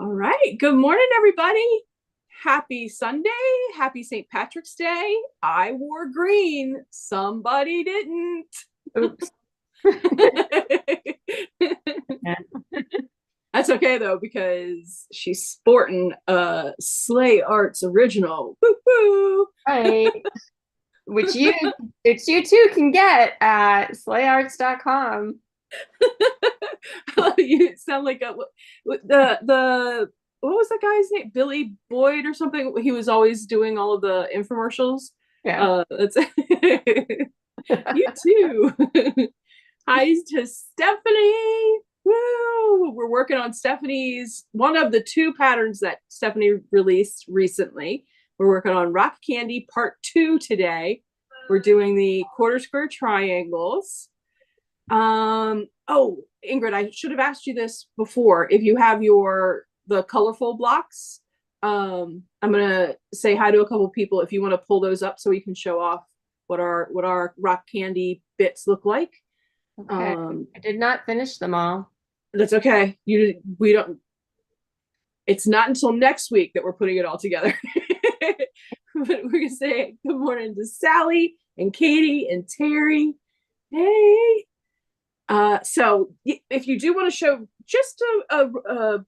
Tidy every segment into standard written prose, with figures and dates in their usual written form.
All right. Good morning, everybody. Happy Sunday. Happy St. Patrick's Day. I wore green. Somebody didn't. Oops. Yeah. That's okay though, because she's sporting a SleighArts original. Woo woo. Right. Which you too can get at SleighArts.com. You sound like the what was that guy's name? Billy Boyd or something. He was always doing all of the infomercials. Yeah. That's you too. Hi to Stephanie. Woo! We're working on Stephanie's one of the two patterns that Stephanie released recently. We're working on Rock Candy Part 2 today. We're doing the quarter square triangles. Oh, Ingrid, I should have asked you this before. If you have the colorful blocks, I'm gonna say hi to a couple of people if you want to pull those up so we can show off what our rock candy bits look like. Okay. I did not finish them all. That's okay. We don't. It's not until next week that we're putting it all together. But we're gonna say good morning to Sally and Katie and Terry. Hey. So if you do want to show just a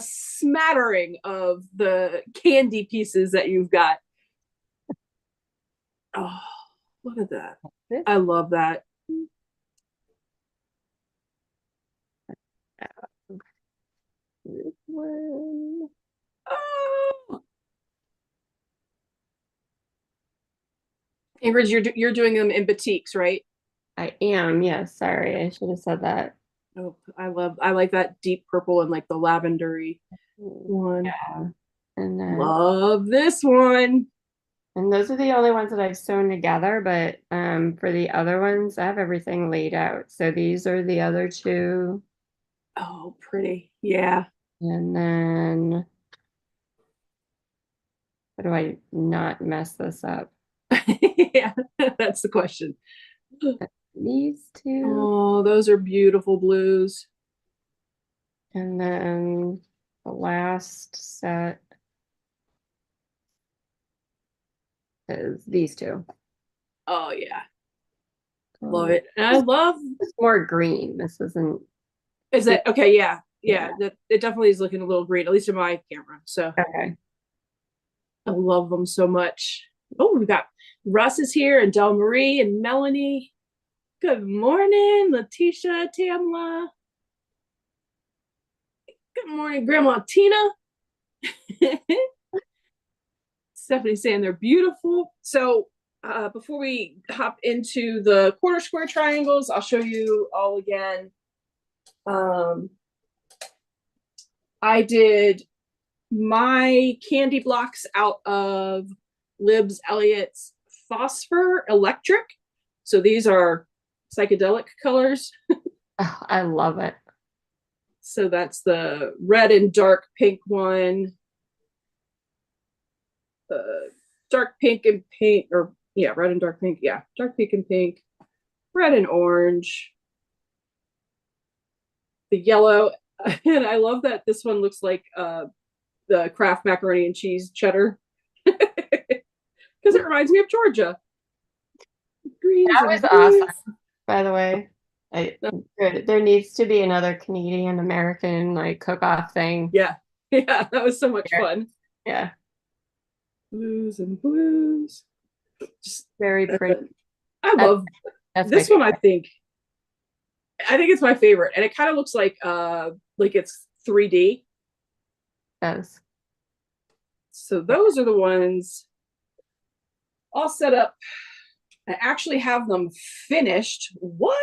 smattering of the candy pieces that you've got. Oh, look at that. This I love that. one. Oh. Ingrid, you're doing them in batiks, right? I am. Yes. Sorry. I should have said that. Oh, I like that deep purple and like the lavendery one. Yeah. And then Love this one. and those are the only ones that I've sewn together, but for the other ones, I have everything laid out. So these are the other two. Oh, pretty. Yeah. And then how do I not mess this up? Yeah, that's the question. These two, Oh, those are beautiful blues. and then the last set is these two. Oh yeah. Love Um, it. And I this love is more green. This isn't. is that okay, yeah. Yeah, Yeah. that it definitely is looking a little green, at least in my camera. So Okay. I love them so much. Oh, we got Russ is here and Del Marie and Melanie. Good morning, Letitia, Tamla. Good morning, Grandma Tina. Stephanie saying they're beautiful. So before we hop into the quarter square triangles, I'll show you all again. I did my candy blocks out of Libs Elliott's Phosphor Electric. So these are psychedelic colors. Oh, I love it. So that's the red and dark pink one, dark pink and pink, or yeah, red and dark pink. Yeah, dark pink and pink, red and orange, the yellow. And I love that this one looks like the Kraft macaroni and cheese cheddar because it reminds me of Georgia. Greens That and was blues. awesome, by the way. There needs to be another Canadian American like cook-off thing. Yeah, yeah, that was so much Here. fun. Yeah, Blues and blues. Just, very pretty. I That's, love that's my this one. favorite. I think it's my favorite, and it kind of looks like it's 3D. Does. So those are the ones all set up. I actually have them finished. What?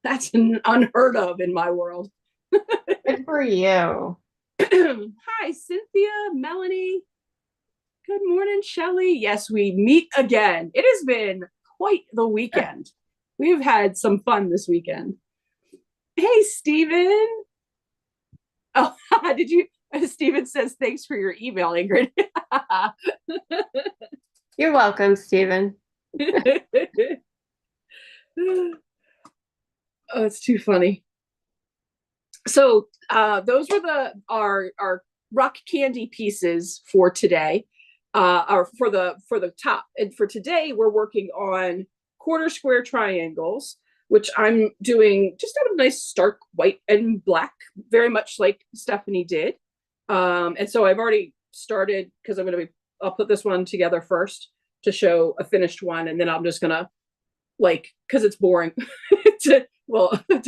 That's unheard of in my world. Good for you. Hi, Cynthia, Melanie. Good morning, Shelly. Yes, we meet again. It has been quite the weekend. We've had some fun this weekend. Hey, Steven. Oh, did you? Steven says, thanks for your email, Ingrid. You're welcome, Stephen. Oh, it's too funny. So those were our rock candy pieces for today, or for the top. And for today, we're working on quarter square triangles, which I'm doing just out of nice stark white and black, very much like Stephanie did. And so I've already started because I'll put this one together first to show a finished one, and then I'm just gonna because it's boring to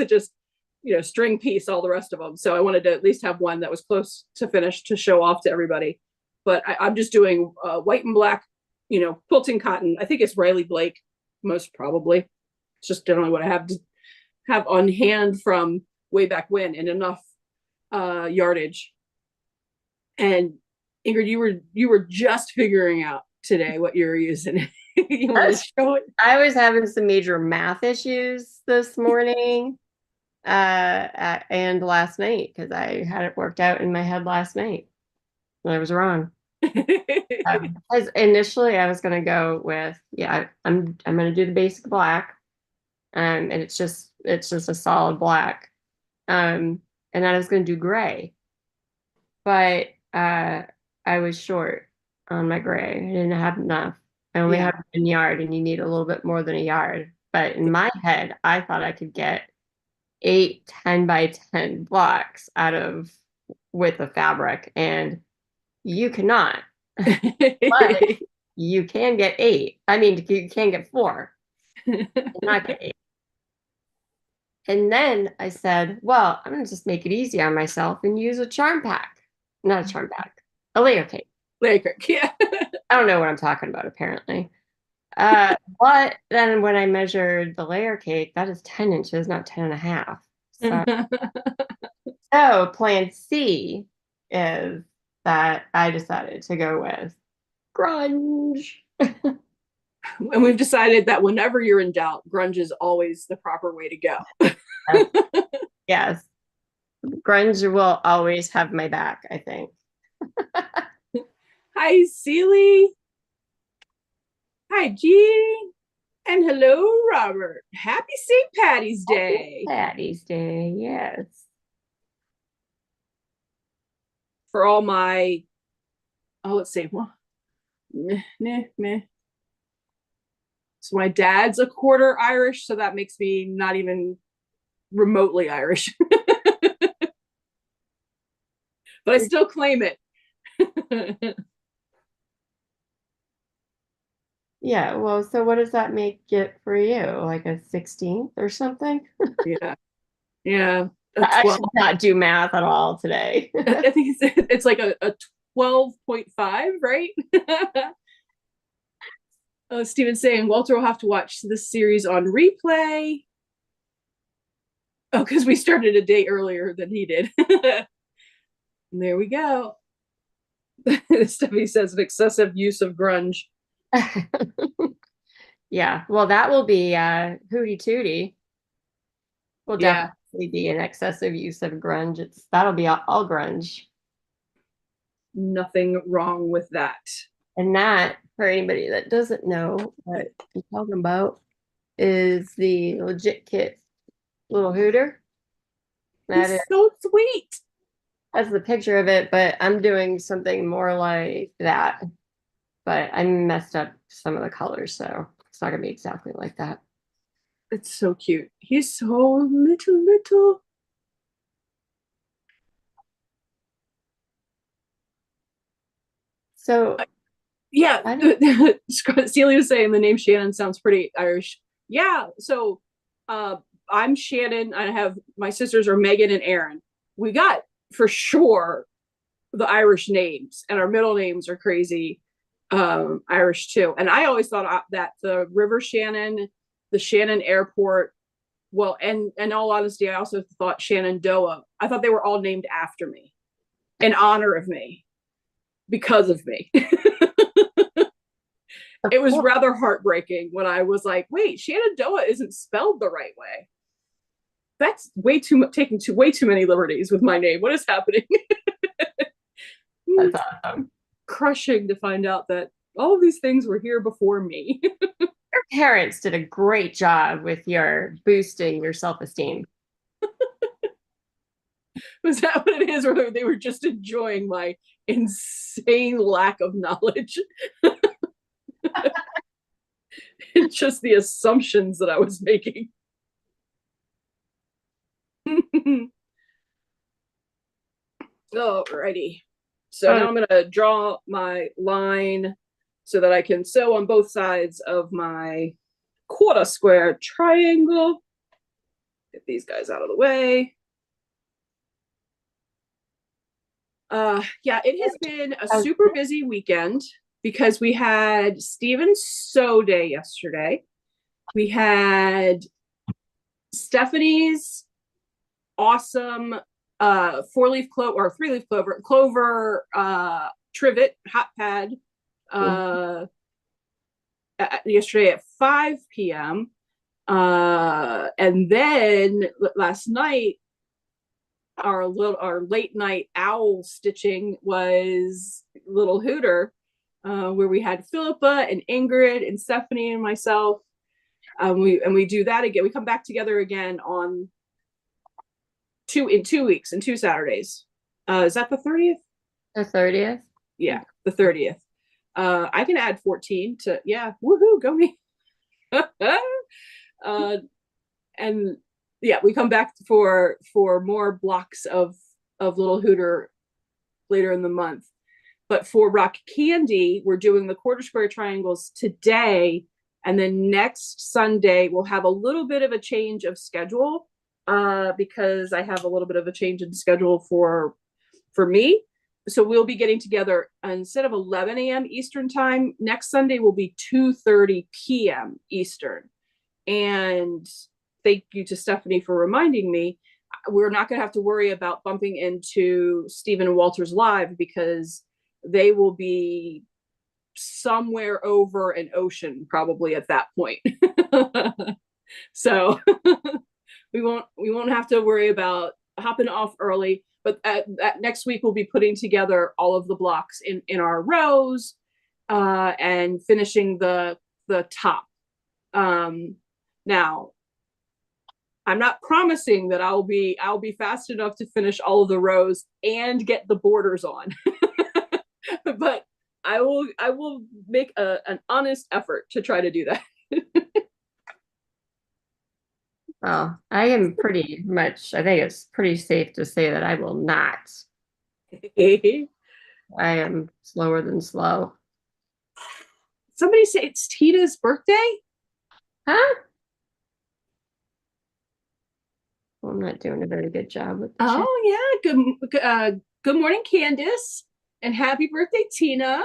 just string piece all the rest of them. So I wanted to at least have one that was close to finish to show off to everybody. But I'm just doing white and black, quilting cotton. I think it's Riley Blake, most probably. It's just generally what I have on hand from way back when, and enough yardage. And Ingrid, you were just figuring out today what you were using. You want to show it? I was having some major math issues this morning and last night because I had it worked out in my head last night. I was wrong. Because initially I was going to go with, I'm going to do the basic black, and it's just a solid black, and then I was going to do gray, but I was short on my gray. I didn't have enough. I only had 1 yard, and you need a little bit more than a yard. But in my head, I thought I could get 8 10 by 10 blocks out of with a fabric, and you cannot. But you can get 8. I mean, you can get 4, not get 8. And then I said, well, I'm going to just make it easy on myself and use a charm pack. Not a charm pack, a layer cake. Layer cake, yeah. I don't know what I'm talking about, apparently. But then when I measured the layer cake, that is 10 inches, not 10 and a half. So plan C is that I decided to go with grunge. And we've decided that whenever you're in doubt, grunge is always the proper way to go. Yes. Grunge will always have my back, I think. Hi, Celie. Hi, Jean. And hello, Robert. Happy St. Patty's Day. Happy Patty's Day, yes. For all my, let's see. Well, meh. So my dad's a quarter Irish, so that makes me not even remotely Irish. But I still claim it. Yeah, well, so what does that make it for you? Like a 16th or something? Yeah. I should not do math at all today. I think it's like a 12.5, right? Steven's saying Walter will have to watch this series on replay. Oh, because we started a day earlier than he did. There we go. Stephanie says an excessive use of grunge. Yeah, well, that will be hootie tootie. Will definitely be an excessive use of grunge. That'll be all grunge. Nothing wrong with that. And that, for anybody that doesn't know what I'm talking about, is the Legit Kit little hooter. That is so sweet. That's the picture of it, but I'm doing something more like that. But I messed up some of the colors, so it's not gonna be exactly like that. It's so cute. He's so little. So yeah, Celia was saying the name Shannon sounds pretty Irish. Yeah, so I'm Shannon. I have my sisters are Megan and Erin. We got for sure the Irish names, and our middle names are crazy Irish too. And I always thought that the River Shannon, the Shannon Airport, well, and in all honesty, I also thought Shenandoah. I thought they were all named after me, in honor of me, because of me. It was rather heartbreaking when I was like, wait, Shenandoah isn't spelled the right way. That's way too much, taking way too many liberties with my name. What is happening? That's awesome. Crushing to find out that all of these things were here before me. Your parents did a great job with your boosting your self-esteem. Was that what it is? Or they were just enjoying my insane lack of knowledge? It's just the assumptions that I was making. Alrighty. So now I'm going to draw my line so that I can sew on both sides of my quarter square triangle. Get these guys out of the way. Yeah, it has been a super busy weekend because we had Steven's sew day yesterday. We had Stephanie's awesome 4-leaf clover or 3-leaf clover trivet hot pad yesterday at 5 p.m. And then last night our late night owl stitching was Little Hooter, where we had Philippa and Ingrid and Stephanie and myself. We do that again. We come back together again on 2 weeks, in 2 Saturdays. Is that the 30th? The 30th? Yeah, the 30th. I can add 14 to, yeah, woohoo, go me. And yeah, we come back for more blocks of Little Hooter later in the month. But for Rock Candy, we're doing the quarter square triangles today, and then next Sunday we'll have a little bit of a change of schedule, because I have a little bit of a change in schedule for me. So we'll be getting together instead of 11 a.m. Eastern time. Next Sunday will be 2:30 p.m. Eastern. And thank you to Stephanie for reminding me. We're not going to have to worry about bumping into Stephen and Walter's live because they will be somewhere over an ocean probably at that point. So we won't have to worry about hopping off early. But next week we'll be putting together all of the blocks in our rows, and finishing the top. Now, I'm not promising that I'll be fast enough to finish all of the rows and get the borders on, but I will make an honest effort to try to do that. Well, I am pretty much, I think it's pretty safe to say that I will not. I am slower than slow. Somebody say it's Tina's birthday? Huh? Well, I'm not doing a very good job with the chat. Oh yeah. Good morning, Candace, and happy birthday, Tina.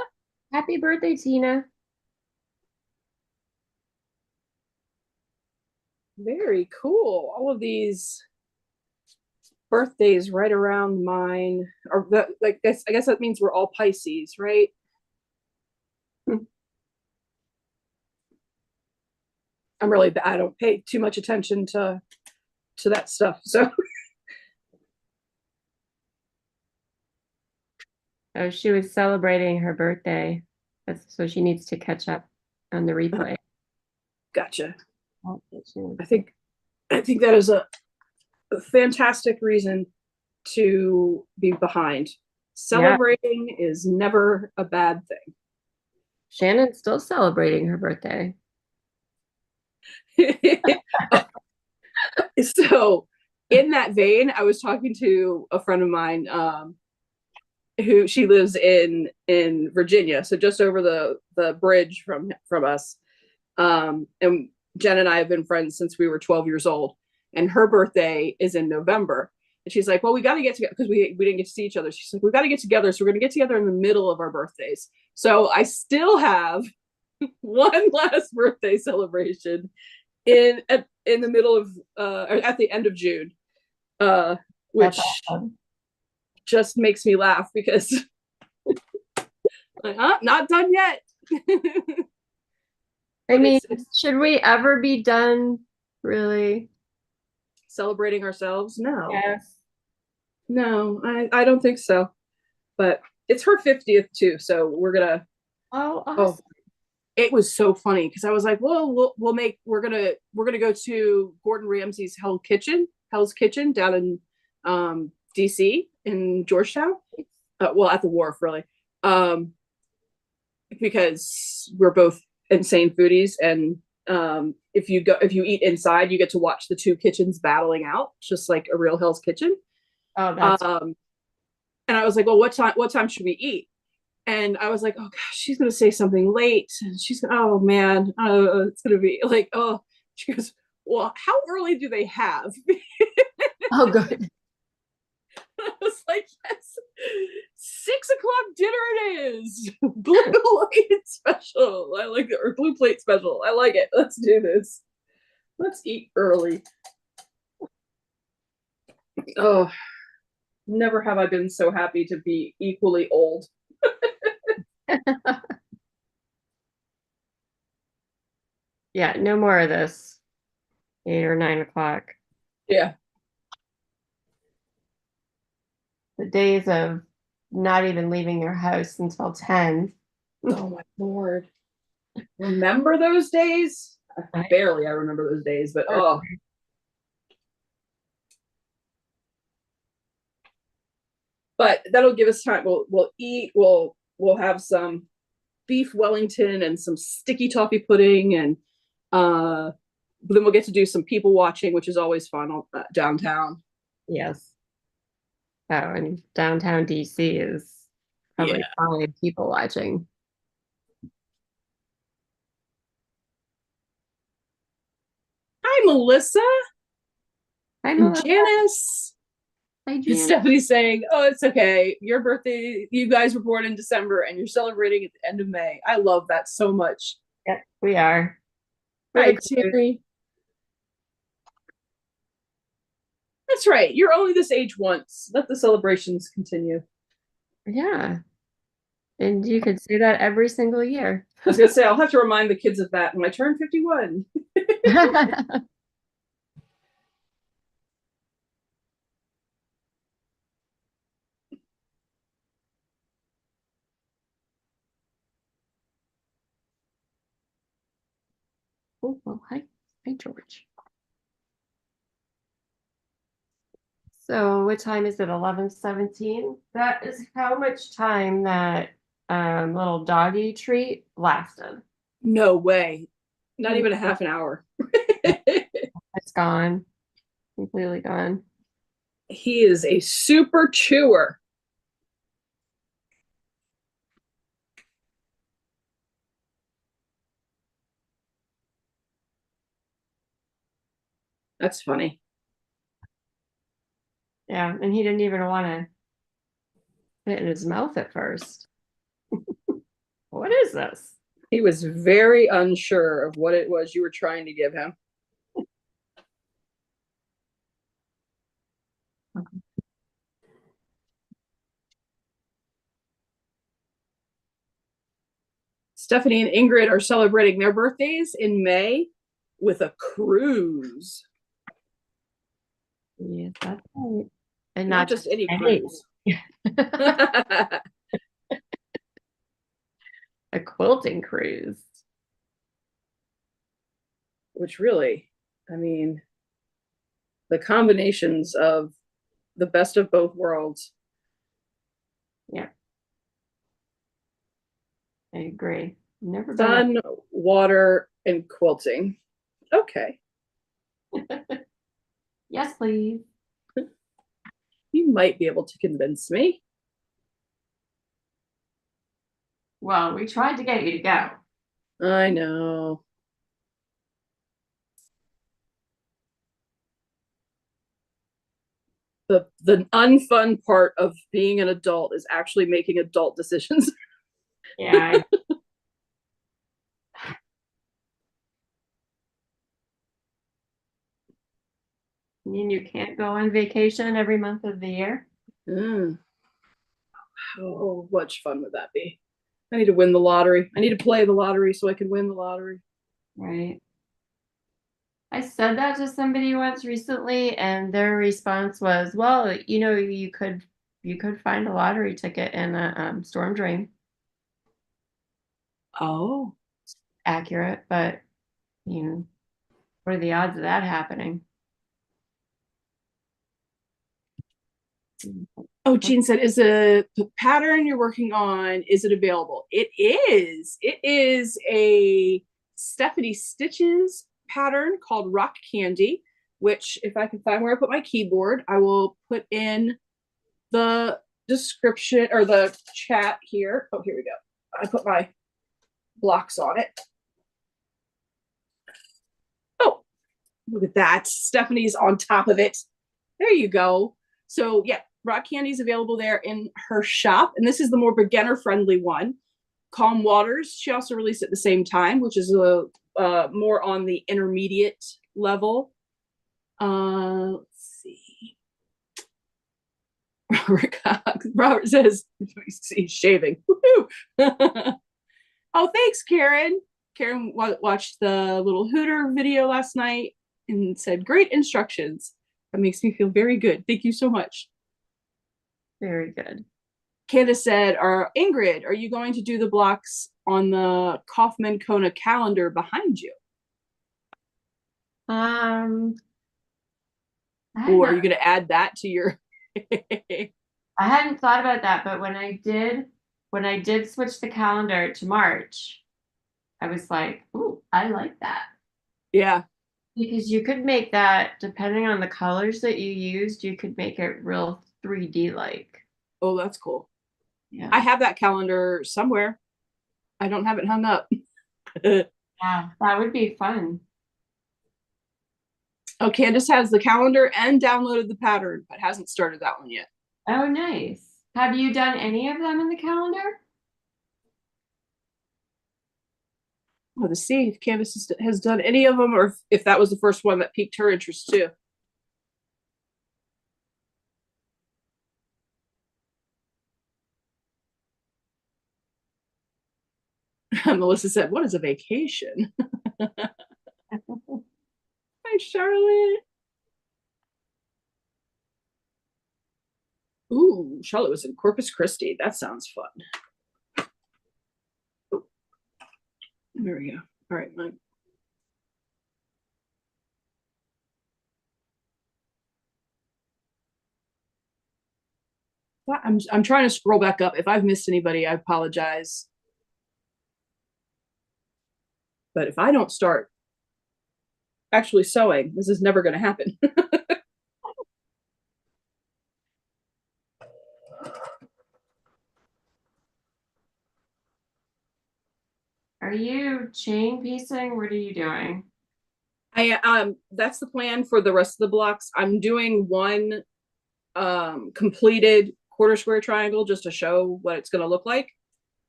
Happy birthday, Tina. Very cool. All of these birthdays right around mine, or I guess that means we're all Pisces, right? I'm really bad. I don't pay too much attention to that stuff. So Oh, she was celebrating her birthday. So she needs to catch up on the replay. gotcha. I think that is a fantastic reason to be behind. Celebrating is never a bad thing. Shannon's still celebrating her birthday. So in that vein, I was talking to a friend of mine, who she lives in Virginia, so just over the bridge from us. And Jen and I have been friends since we were 12 years old, and her birthday is in November. And she's like, well, we got to get together because we didn't get to see each other. She's like, we got to get together. So we're going to get together in the middle of our birthdays. So I still have one last birthday celebration in the middle of, or at the end of June, which just makes me laugh because not done yet. I mean, should we ever be done really celebrating ourselves? No. Yes. No, I don't think so. But it's her 50th too, so we're gonna. Oh, awesome. It was so funny because I was like, well, we're gonna go to Gordon Ramsay's Hell's Kitchen down in DC in Georgetown. Well, at the wharf, really. Um, because we're both insane foodies, and if you eat inside, you get to watch the two kitchens battling out, just like a Real Hell's Kitchen. Oh, that's Um, and I was like, well, what time should we eat? And I was like, oh gosh, she's gonna say something late. And she's oh man, it's gonna be like, oh, she goes, well, how early do they have? oh good. I was like, yes, 6 o'clock dinner it is. Blue light special. I like it, or blue plate special. I like it. Let's do this. Let's eat early. Oh, never have I been so happy to be equally old. Yeah, no more of this 8 or 9 o'clock. Yeah. The days of not even leaving your house until 10. Oh my Lord. Remember those days? Barely I remember those days, but oh. But that'll give us time. We'll eat. We'll have some beef Wellington and some sticky toffee pudding, and then we'll get to do some people watching, which is always fun downtown. Yes. Oh, and downtown DC is probably Yeah. fine people watching. Hi, Melissa I'm and Janice. Hi, Jan. Stephanie's saying, "Oh, it's okay. Your birthday. You guys were born in December, and you're celebrating at the end of May. I love that so much." Yeah, we are. Hi, Terry. That's right. You're only this age once. Let the celebrations continue. Yeah. And you could say that every single year. I was gonna say I'll have to remind the kids of that when I turn 51. Oh, well, hi, George. So what time is it? 11:17. That is how much time that little doggy treat lasted. No way. Not even a half an hour. It's gone. Completely gone. He is a super chewer. That's funny. Yeah, and he didn't even want to put it in his mouth at first. What is this? He was very unsure of what it was you were trying to give him. Stephanie and Ingrid are celebrating their birthdays in May with a cruise. Yes, that's right. And Not just any cruise. A quilting cruise. Which really, I mean, the combinations of the best of both worlds. Yeah. I agree. Never Sun, water, and quilting. Okay. Yes, please. You might be able to convince me. Well, we tried to get you to go. I know. The unfun part of being an adult is actually making adult decisions. Yeah. I mean, you can't go on vacation every month of the year. Mm. Oh, much fun would that be? I need to win the lottery. I need to play the lottery so I can win the lottery. Right. I said that to somebody once recently, and their response was, "Well, you could find a lottery ticket in a storm drain." Oh, Accurate, but what are the odds of that happening? Oh, Jean said, is the pattern you're working on, is it available? It is. It is a Stephanie Stitches pattern called Rock Candy, which if I can find where I put my keyboard, I will put in the description or the chat here. Oh, here we go. I put my blocks on it. Oh, look at that. Stephanie's on top of it. There you go. So yeah, Rock Candy is available there in her shop. And this is the more beginner friendly one. Calm Waters, she also released at the same time, which is a more on the intermediate level. Let's see. Robert says he's shaving. Oh, thanks, Karen. Karen watched the little Hooter video last night and said, great instructions. That makes me feel very good. Thank you so much. Very good. Candace said, Ingrid, are you going to do the blocks on the Kaufman Kona calendar behind you? Or are you going to add that to your... I hadn't thought about that, but when I did switch the calendar to March, I was like, ooh, I like that. Yeah. Because you could make that, depending on the colors that you used, you could make it real 3D like. Oh, that's cool. Yeah. I have that calendar somewhere. I don't have it hung up. Yeah, that would be fun. Oh, Candace has the calendar and downloaded the pattern, but hasn't started that one yet. Oh, nice. Have you done any of them in the calendar? Well, to see if Candace has done any of them or if that was the first one that piqued her interest too. Melissa said, what is a vacation? Hi, Charlotte. Ooh, Charlotte was in Corpus Christi. That sounds fun. Oh, there we go. All right, mine. I'm trying to scroll back up. If I've missed anybody, I apologize. But if I don't start actually sewing, this is never going to happen. Are you chain piecing? What are you doing? That's the plan for the rest of the blocks. I'm doing one completed quarter square triangle just to show what it's going to look like.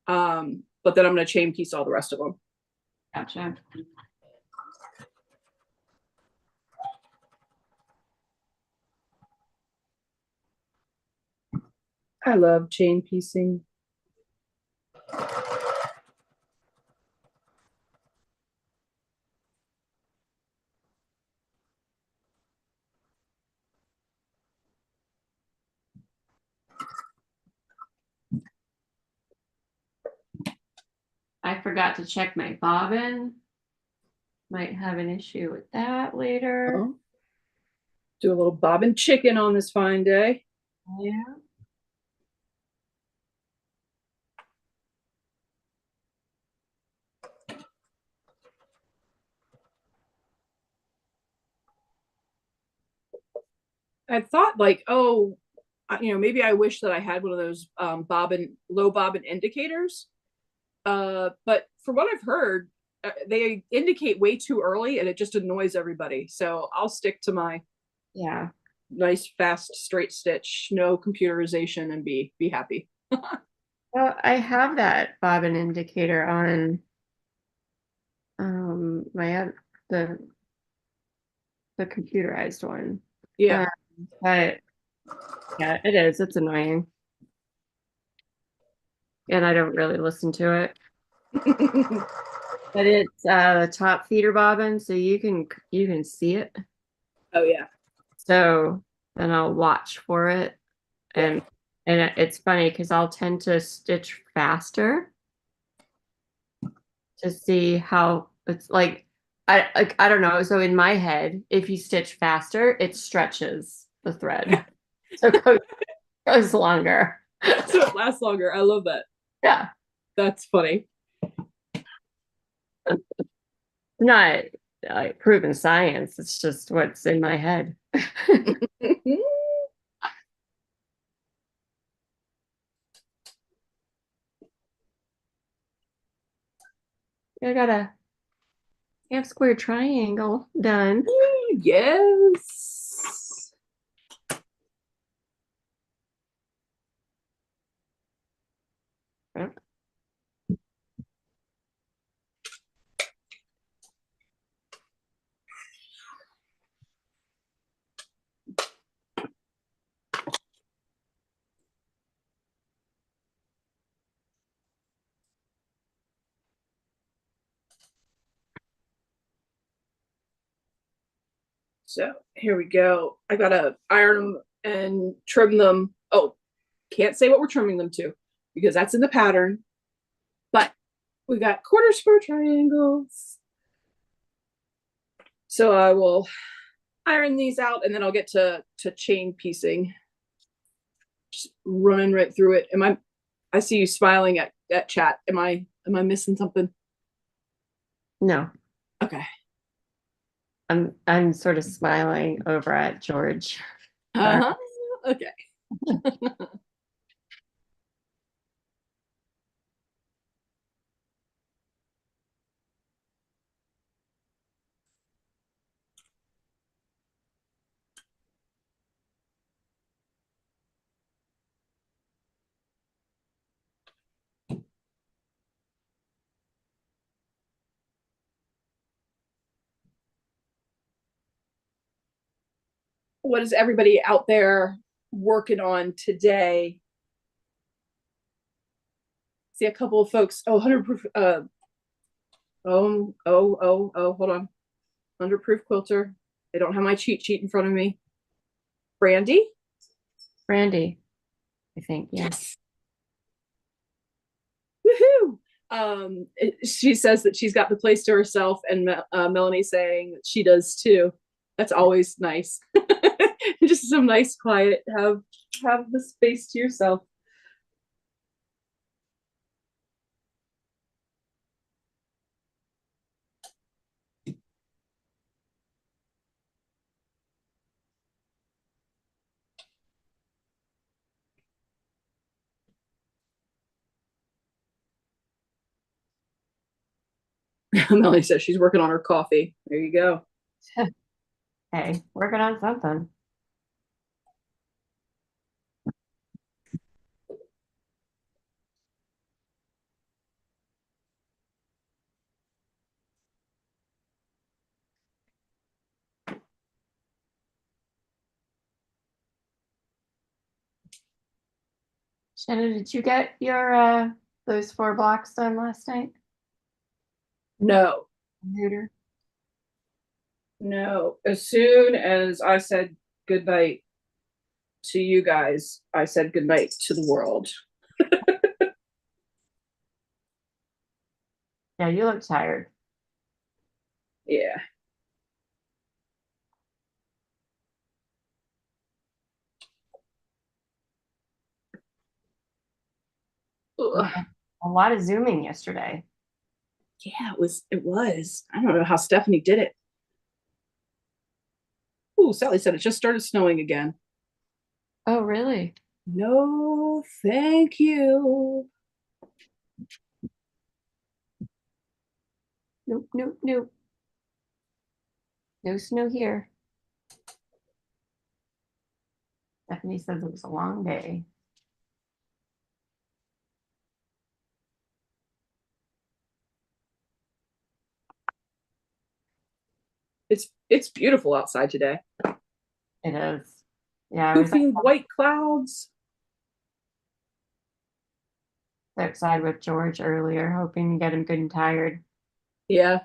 But then I'm going to chain piece all the rest of them. Gotcha. I love chain piecing. I forgot to check my bobbin. Might have an issue with that later. Uh-oh. Do a little bobbin chicken on this fine day. Yeah. I thought like, oh, maybe I wish that I had one of those low bobbin indicators. But from what I've heard, they indicate way too early and it just annoys everybody. So I'll stick to my nice, fast, straight stitch, no computerization, and be happy. Well, I have that bobbin indicator on my the computerized one. Yeah. But yeah, it is. It's annoying. And I don't really listen to it. But it's top feeder bobbin, so you can see it. Oh yeah. So then I'll watch for it. And it's funny because I'll tend to stitch faster to see how it's like I don't know. So in my head, if you stitch faster, it stretches the thread. So goes longer. So it lasts longer. I love that. Yeah. That's funny. Not proven science. It's just what's in my head. I got a half square triangle done. Yes. So here we go. I gotta iron them and trim them. Oh, can't say what we're trimming them to because that's in the pattern. But we got quarter square triangles. So I will iron these out and then I'll get to chain piecing. Just running right through it. I see you smiling at chat. Am I missing something? No. Okay. I'm sort of smiling over at George. Uh-huh. Okay. What is everybody out there working on today? See a couple of folks. Oh, 100 proof. Hold on. 100 proof quilter. I don't have my cheat sheet in front of me. Brandy? Brandy, I think. Yes. Woohoo! She says that she's got the place to herself, and Melanie saying that she does too. That's always nice. Just some nice quiet. Have the space to yourself. Melanie says she's working on her coffee. There you go. Hey, working on something. Shannon, did you get your those 4 blocks done last night? No, Computer. no. As soon as I said goodnight to you guys, I said goodnight to the world. Yeah, you look tired. Yeah. Ugh. A lot of Zooming yesterday. Yeah, it was. I don't know how Stephanie did it. Ooh, Sally said it just started snowing again. Oh, really? No, thank you. Nope, nope, nope. No snow here. Stephanie says it was a long day. It's beautiful outside today. It is. Yeah, I was Poofy white clouds. outside with George earlier, hoping to get him good and tired. Yeah.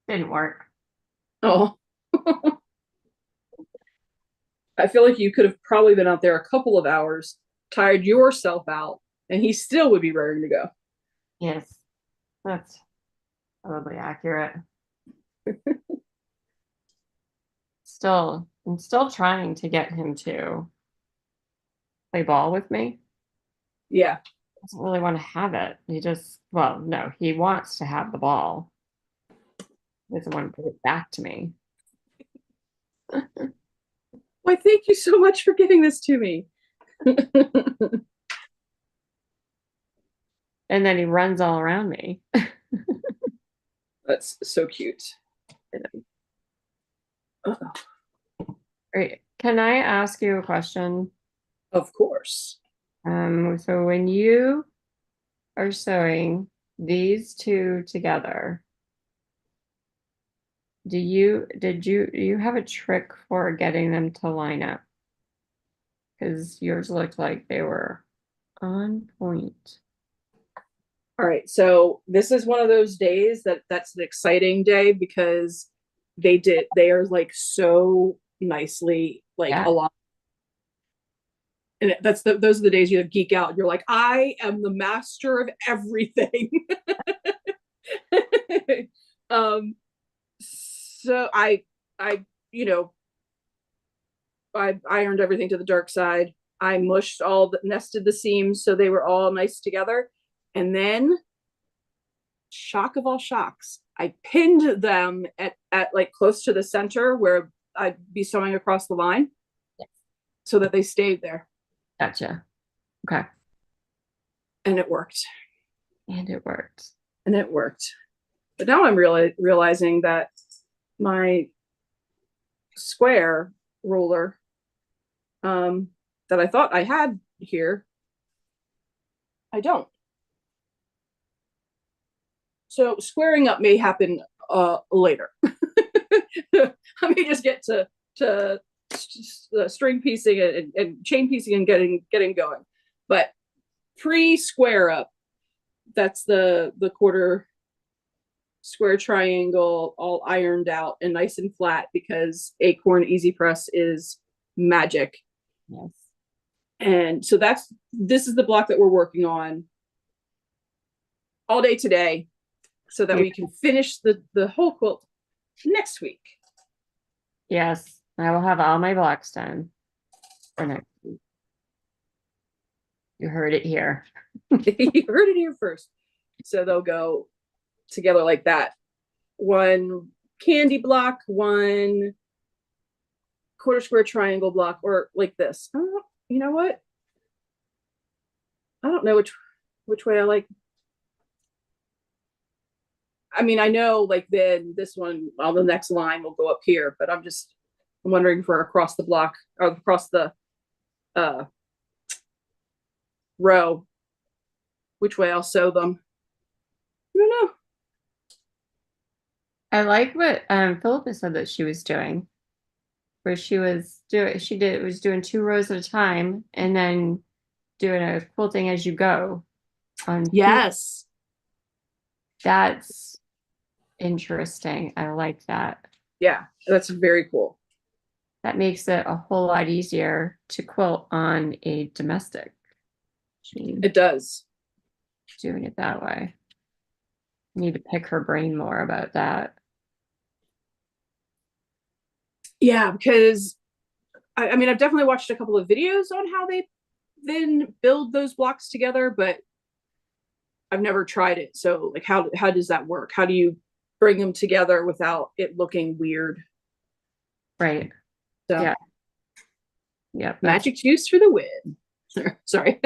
Didn't work. Oh. I feel like you could have probably been out there a couple of hours, tired yourself out, and he still would be ready to go. Yes, that's probably accurate. I'm still trying to get him to play ball with me. Yeah. He doesn't really want to have it. Well, no, he wants to have the ball. He doesn't want to put it back to me. Why, thank you so much for giving this to me. And then he runs all around me. That's so cute. Right. Can I ask you a question? Of course. So when you are sewing these two together, do you have a trick for getting them to line up? Because yours looked like they were on point. All right. So this is one of those days that's an exciting day because they are like so nicely like Yeah. a lot. And those are the days you geek out. You're like, I am the master of everything. um so I you know I ironed everything to the dark side. I mushed nested the seams so they were all nice together. And then, shock of all shocks, I pinned them at like close to the center where I'd be sewing across the line so that they stayed there. Gotcha. Okay. And it worked. And it worked. And it worked. But now I'm really realizing that my square ruler that I thought I had here, I don't. So squaring up may happen later. I may just get to string piecing and chain piecing and getting going. But pre square up, that's the quarter square triangle all ironed out and nice and flat because Acorn Easy Press is magic. Yes. And so this is the block that we're working on all day today so that we can finish the whole quilt next week. Yes, I will have all my blocks done for next week. You heard it here. You heard it here first. So they'll go together like that. One candy block, one quarter square triangle block, or like this. Oh, you know what? I don't know which way I like. I mean, I know like then this one on the next line will go up here, but I'm wondering for across the block or across the uh row, which way I'll sew them. I don't know. I like what Philippa said that she was doing, where was doing 2 rows at a time and then doing a quilting as you go on Yes. That's interesting. I like that. Yeah, that's very cool. That makes it a whole lot easier to quilt on a domestic machine. It does. Doing it that way. I need to pick her brain more about that. Yeah, because I mean, I've definitely watched a couple of videos on how they then build those blocks together, but I've never tried it. So like how does that work? How do you bring them together without it looking weird? Right. So yeah. Yeah. Magic juice for the win. Sorry.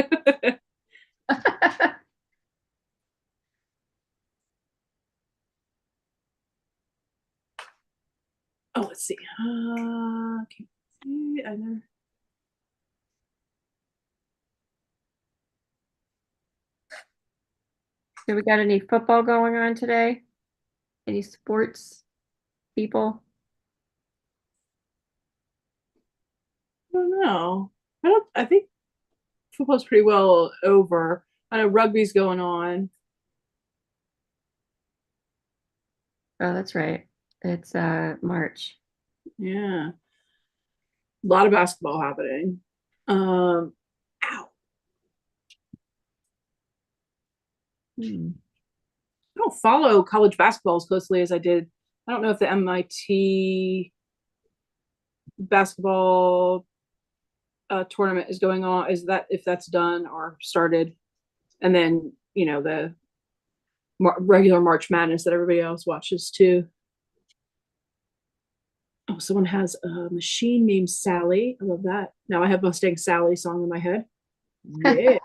Oh, let's see. Can't see. I know. Do we got any football going on today? Any sports people? I don't know. I think football's pretty well over. I know rugby's going on. Oh, that's right. It's March. Yeah. A lot of basketball happening. Ow. I don't follow college basketball as closely as I did I don't know if the MIT basketball tournament is going on. Is that if that's done or started? And then the regular March Madness that everybody else watches too. Oh, someone has a machine named Sally. I love that. Now I have Mustang Sally song in my head. Yeah.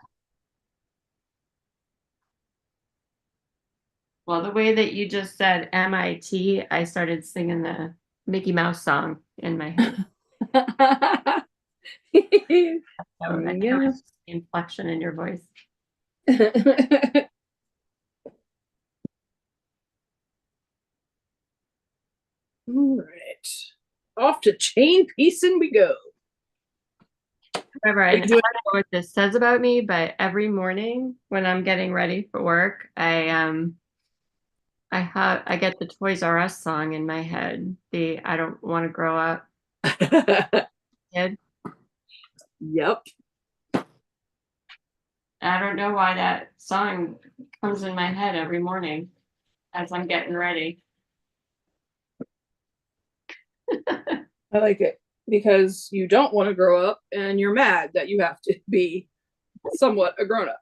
Well, the way that you just said MIT, I started singing the Mickey Mouse song in my head. So I can Yeah. the inflection in your voice. All right. Off to chain piecing we go. Remember, I don't know what this says about me, but every morning when I'm getting ready for work, I get the Toys R Us song in my head. The I don't want to grow up kid. Yep. I don't know why that song comes in my head every morning as I'm getting ready. I like it because you don't want to grow up and you're mad that you have to be somewhat a grown up.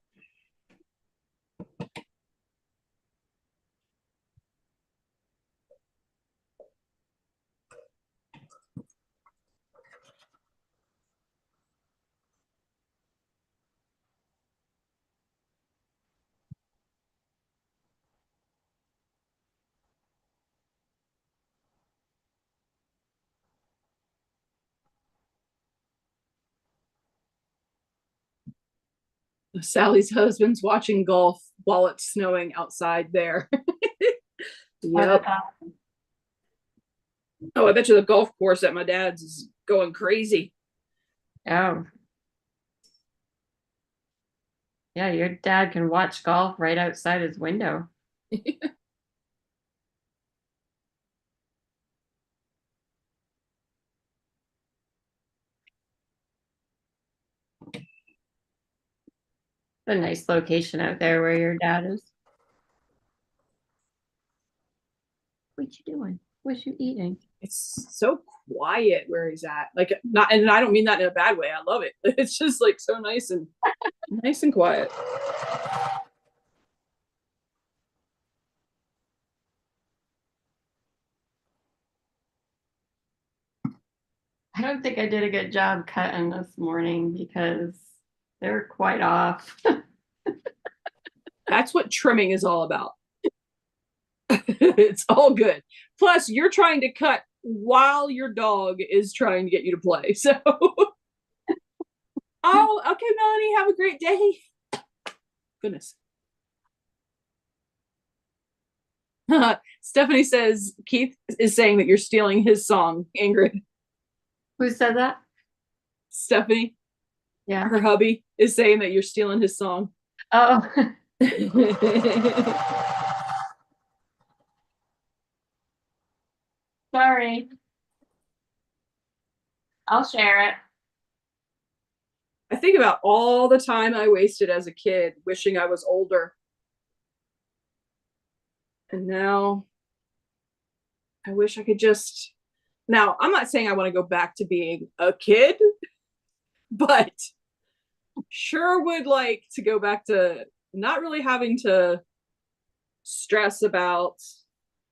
Sally's husband's watching golf while it's snowing outside there. Yep. Oh, I bet you the golf course at my dad's is going crazy. Oh, yeah, your dad can watch golf right outside his window. A nice location out there where your dad is. What you doing? What you eating? It's so quiet where he's at. Like not, and I don't mean that in a bad way. I love it. It's just like so nice and quiet. I don't think I did a good job cutting this morning because they're quite off. That's what trimming is all about. It's all good. Plus, you're trying to cut while your dog is trying to get you to play. So, oh, okay, Melanie, have a great day. Goodness. Stephanie says Keith is saying that you're stealing his song, Ingrid. Who said that? Stephanie, Yeah. her hubby, is saying that you're stealing his song. Oh. Sorry. I'll share it. I think about all the time I wasted as a kid wishing I was older. And now I wish I could just. Now, I'm not saying I want to go back to being a kid, but sure would like to go back to not really having to stress about,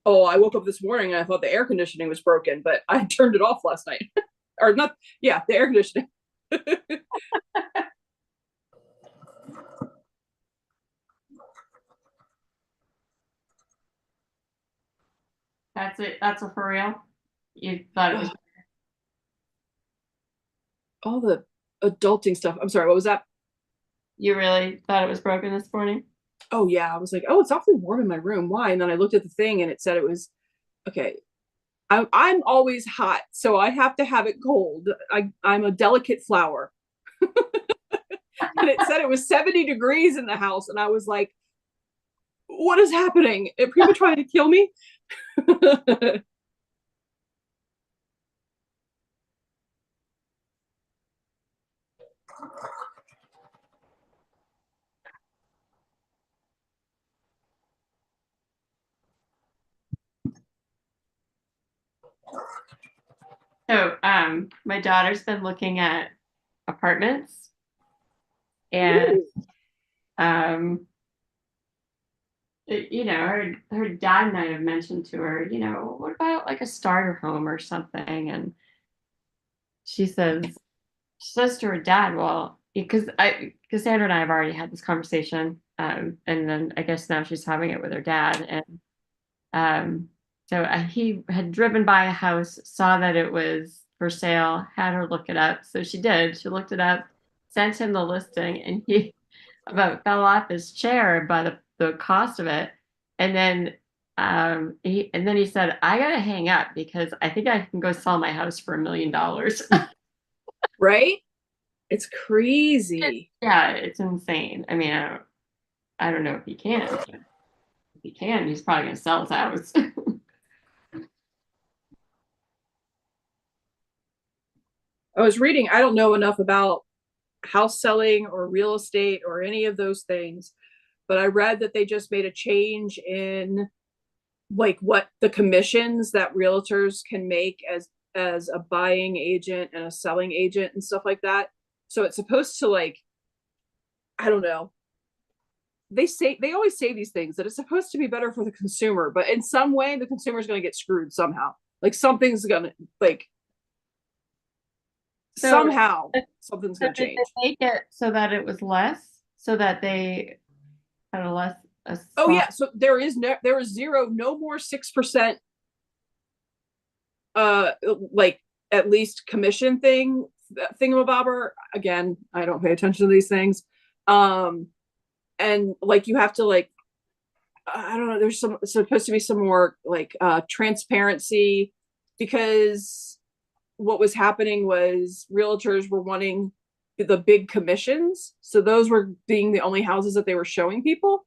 oh, I woke up this morning and I thought the air conditioning was broken, but I turned it off last night. Or not, yeah, the air conditioning. That's it. That's a for real. You thought it was. All the adulting stuff. I'm sorry, what was that? You really thought it was broken this morning? Oh yeah, I was like, oh, it's awfully warm in my room. Why? And then I looked at the thing and it said it was okay. I'm always hot, so I have to have it cold. I'm a delicate flower. And it said it was 70 degrees in the house, and I was like, what is happening? Are people trying to kill me? So, my daughter's been looking at apartments and Ooh. um her dad and I have mentioned to her, what about like a starter home or something? And she says to her dad, well, because Cassandra and I have already had this conversation, and then I guess now she's having it with her dad, and um, so he had driven by a house, saw that it was for sale, had her look it up. So she did. She looked it up, sent him the listing, and he about fell off his chair by the cost of it. And then he said, I gotta hang up because I think I can go sell my house for $1 million. Right? It's crazy. Yeah, it's insane. I mean, I don't know if he can. But if he can, he's probably gonna sell his house. I was reading, I don't know enough about house selling or real estate or any of those things, but I read that they just made a change in like what the commissions that realtors can make as a buying agent and a selling agent and stuff like that. So it's supposed to like, I don't know. They always say these things that it's supposed to be better for the consumer, but in some way the consumer is going to get screwed somehow. Like something's going to like So, somehow something's so going to did they change. make it so that it was less, so that they had a Oh small. yeah, so there is zero, no more 6% like at least commission thingamabobber. Again, I don't pay attention to these things. Um and like you have to like I don't know, there's supposed to be some more like transparency because what was happening was realtors were wanting the big commissions. So those were being the only houses that they were showing people.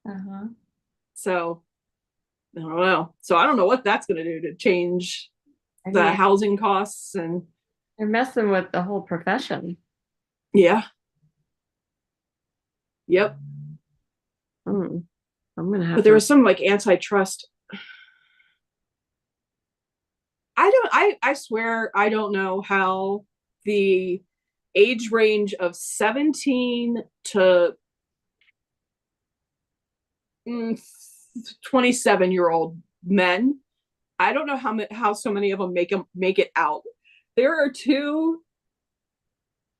Uh-huh. So I don't know. So I don't know what that's going to do to change I the mean, housing costs and they're messing with the whole profession. yeah. Yep. Hmm. I'm gonna have But there to. was some like antitrust. I swear I don't know how the age range of 17 to 27-year-old men, I don't know how so many of them make it out. There are two,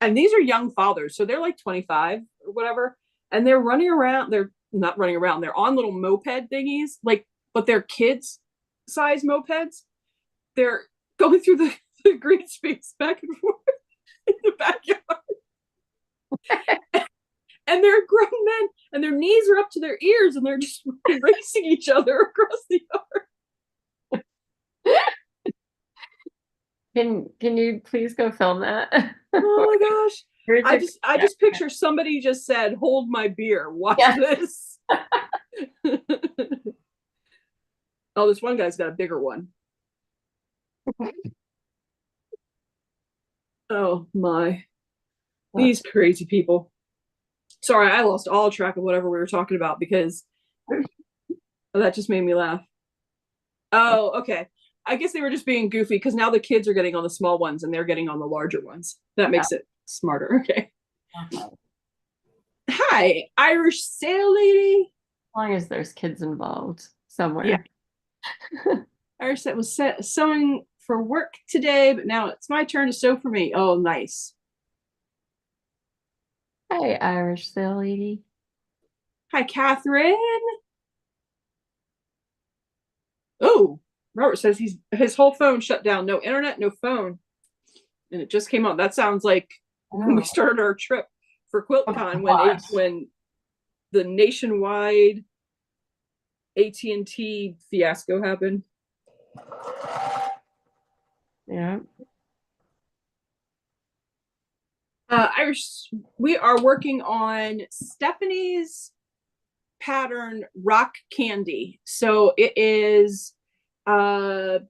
and these are young fathers, so they're like 25 or whatever, and they're running around. They're not running around. They're on little moped thingies, like, but they're kids size mopeds. They're going through the green space back and forth in the backyard, and they're grown men, and their knees are up to their ears, and they're just racing each other across the yard. Can you please go film that? Oh my gosh. Here's a I just picture somebody just said, "Hold my beer, watch yeah. this." Oh, this one guy's got a bigger one. Oh my. These crazy people. Sorry, I lost all track of whatever we were talking about because that just made me laugh. Oh, okay. I guess they were just being goofy because now the kids are getting on the small ones and they're getting on the larger ones. That makes it smarter. Okay. Hi, Irish sail lady. As long as there's kids involved Yeah, somewhere. Irish that was sewing for work today, but now it's my turn to sew for me. Oh, nice. Hi, Irish Sail Lady. Hi, Catherine. Oh, Robert says his whole phone shut down. No internet, no phone. And it just came on. That sounds like when we Oh, started our trip for QuiltCon gosh. when the nationwide AT&T fiasco happened. Yeah. Irish, we are working on Stephanie's pattern rock candy. So it is oh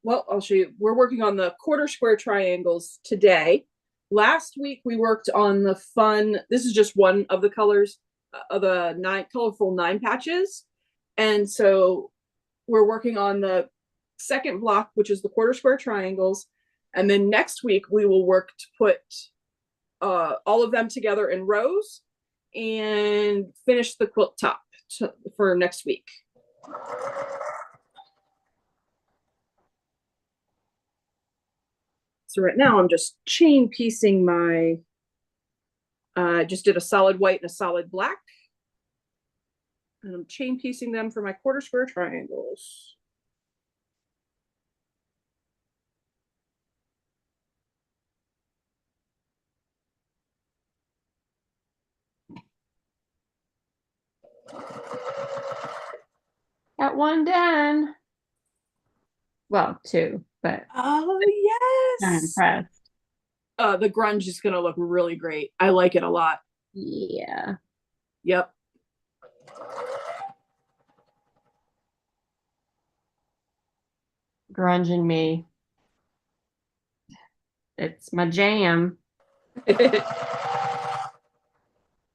well, I'll show you. We're working on the quarter square triangles today. Last week we worked on the fun, this is just one of the colors of the colorful 9 patches. And so we're working on the second block, which is the quarter square triangles. And then next week we will work to put all of them together in rows and finish the quilt top for next week. So right now I'm just chain piecing my, just did a solid white and a solid black. And I'm chain piecing them for my quarter square triangles. Got one done. Well, two, but Oh I'm yes. impressed. The grunge is gonna look really great. I like it a lot. Yeah. Yep. Grunge and me. It's my jam.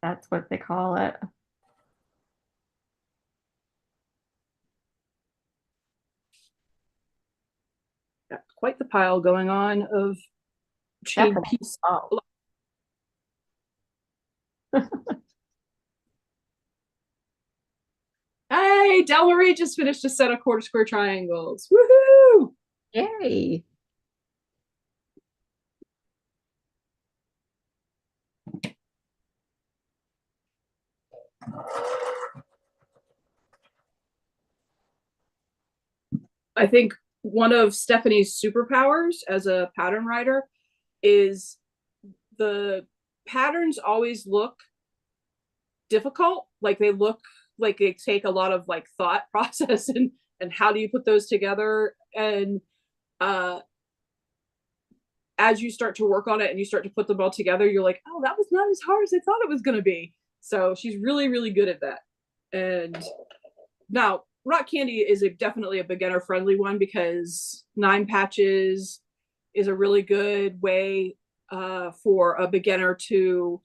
That's what they call it. Got quite the pile going on of chain Definitely. piece. Oh. Hey, Del Marie just finished a set of quarter square triangles. Woohoo! Yay. I think one of Stephanie's superpowers as a pattern writer is the patterns always look difficult. Like they look like they take a lot of like thought process and how do you put those together? And uh as you start to work on it and you start to put them all together, you're like, oh, that was not as hard as I thought it was going to be. So she's really, really good at that. And now, rock candy is definitely a beginner friendly one because 9 patches is a really good way for a beginner to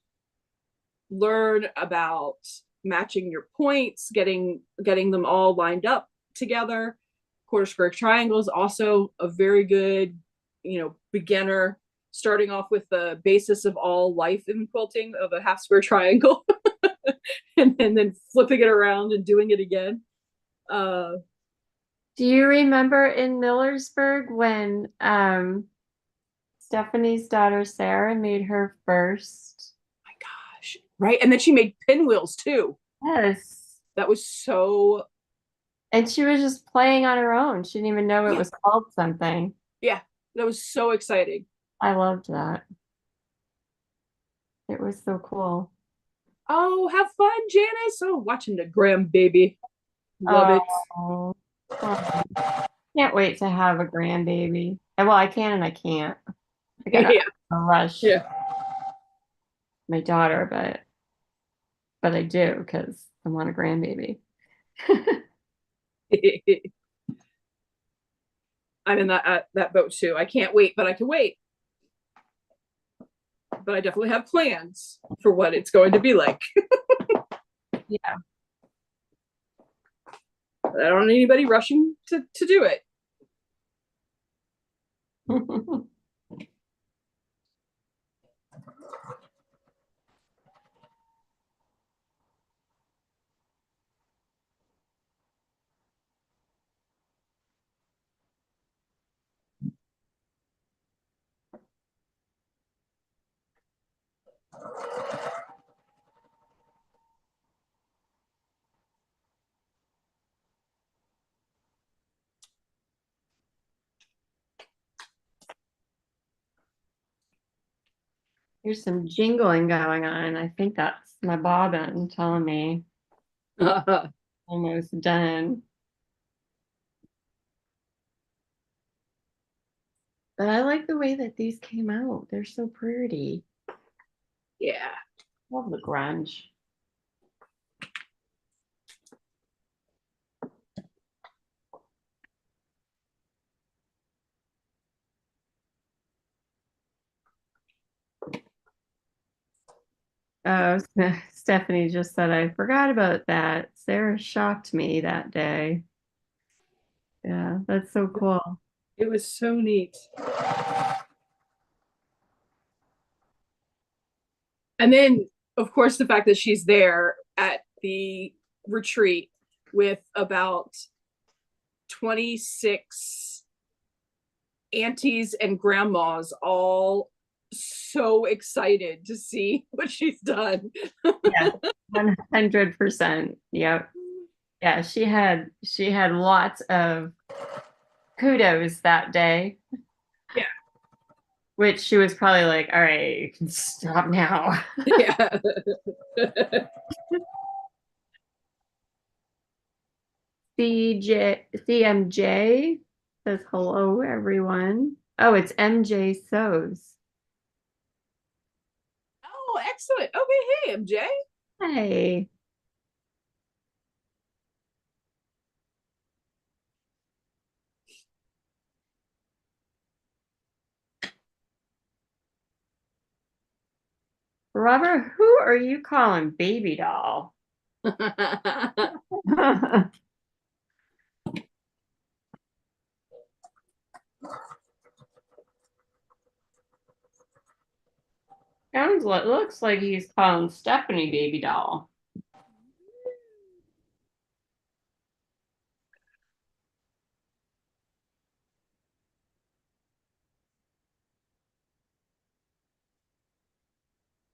learn about matching your points, getting them all lined up together. Quarter square triangles also a very good, beginner, starting off with the basis of all life in quilting of a half square triangle and then flipping it around and doing it again. Do you remember in Millersburg when Stephanie's daughter Sarah made her first? My gosh, right? And then she made pinwheels too. Yes. That was so. And she was just playing on her own. She didn't even know it Yeah, was called something. yeah, that was so exciting. I loved that. It was so cool. Oh, have fun, Janice. Oh, watching the grandbaby. Love it. Oh, can't wait to have a grandbaby. Well, I can and I can't. I gotta Yeah, rush yeah. my daughter, but I do because I want a grandbaby. I'm in that boat too. I can't wait, but I can wait. But I definitely have plans for what it's going to be like. Yeah. I don't need anybody rushing to do it. There's some jingling going on. I think that's my bobbin telling me almost done. But I like the way that these came out. They're so pretty. Yeah. Love the grunge. Oh, Stephanie just said I forgot about that. Sarah shocked me that day. Yeah, that's so cool. It was so neat. And then, of course, the fact that she's there at the retreat with about 26 aunties and grandmas all so excited to see what she's done. Yeah, 100%. Yep. Yeah, she had lots of kudos that day, Yeah. which she was probably like, all right, you can stop now. Yeah. CMJ says hello, everyone. Oh, it's MJ Sews. Oh, excellent. Okay, hey, MJ. Hey. Robert, who are you calling baby doll? Looks like he's calling Stephanie baby doll.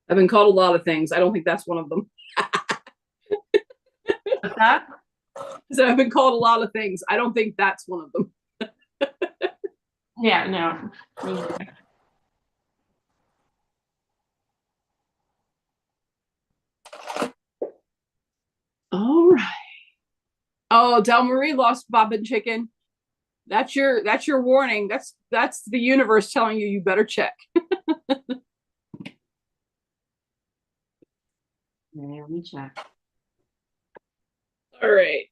I've been called a lot of things. I don't think that's one of them. What's that? So I've been called a lot of things. I don't think that's one of them. Yeah, no. All right. Oh, Del Marie lost Bob and Chicken. That's your warning. That's the universe telling you better check. Let me check. All right.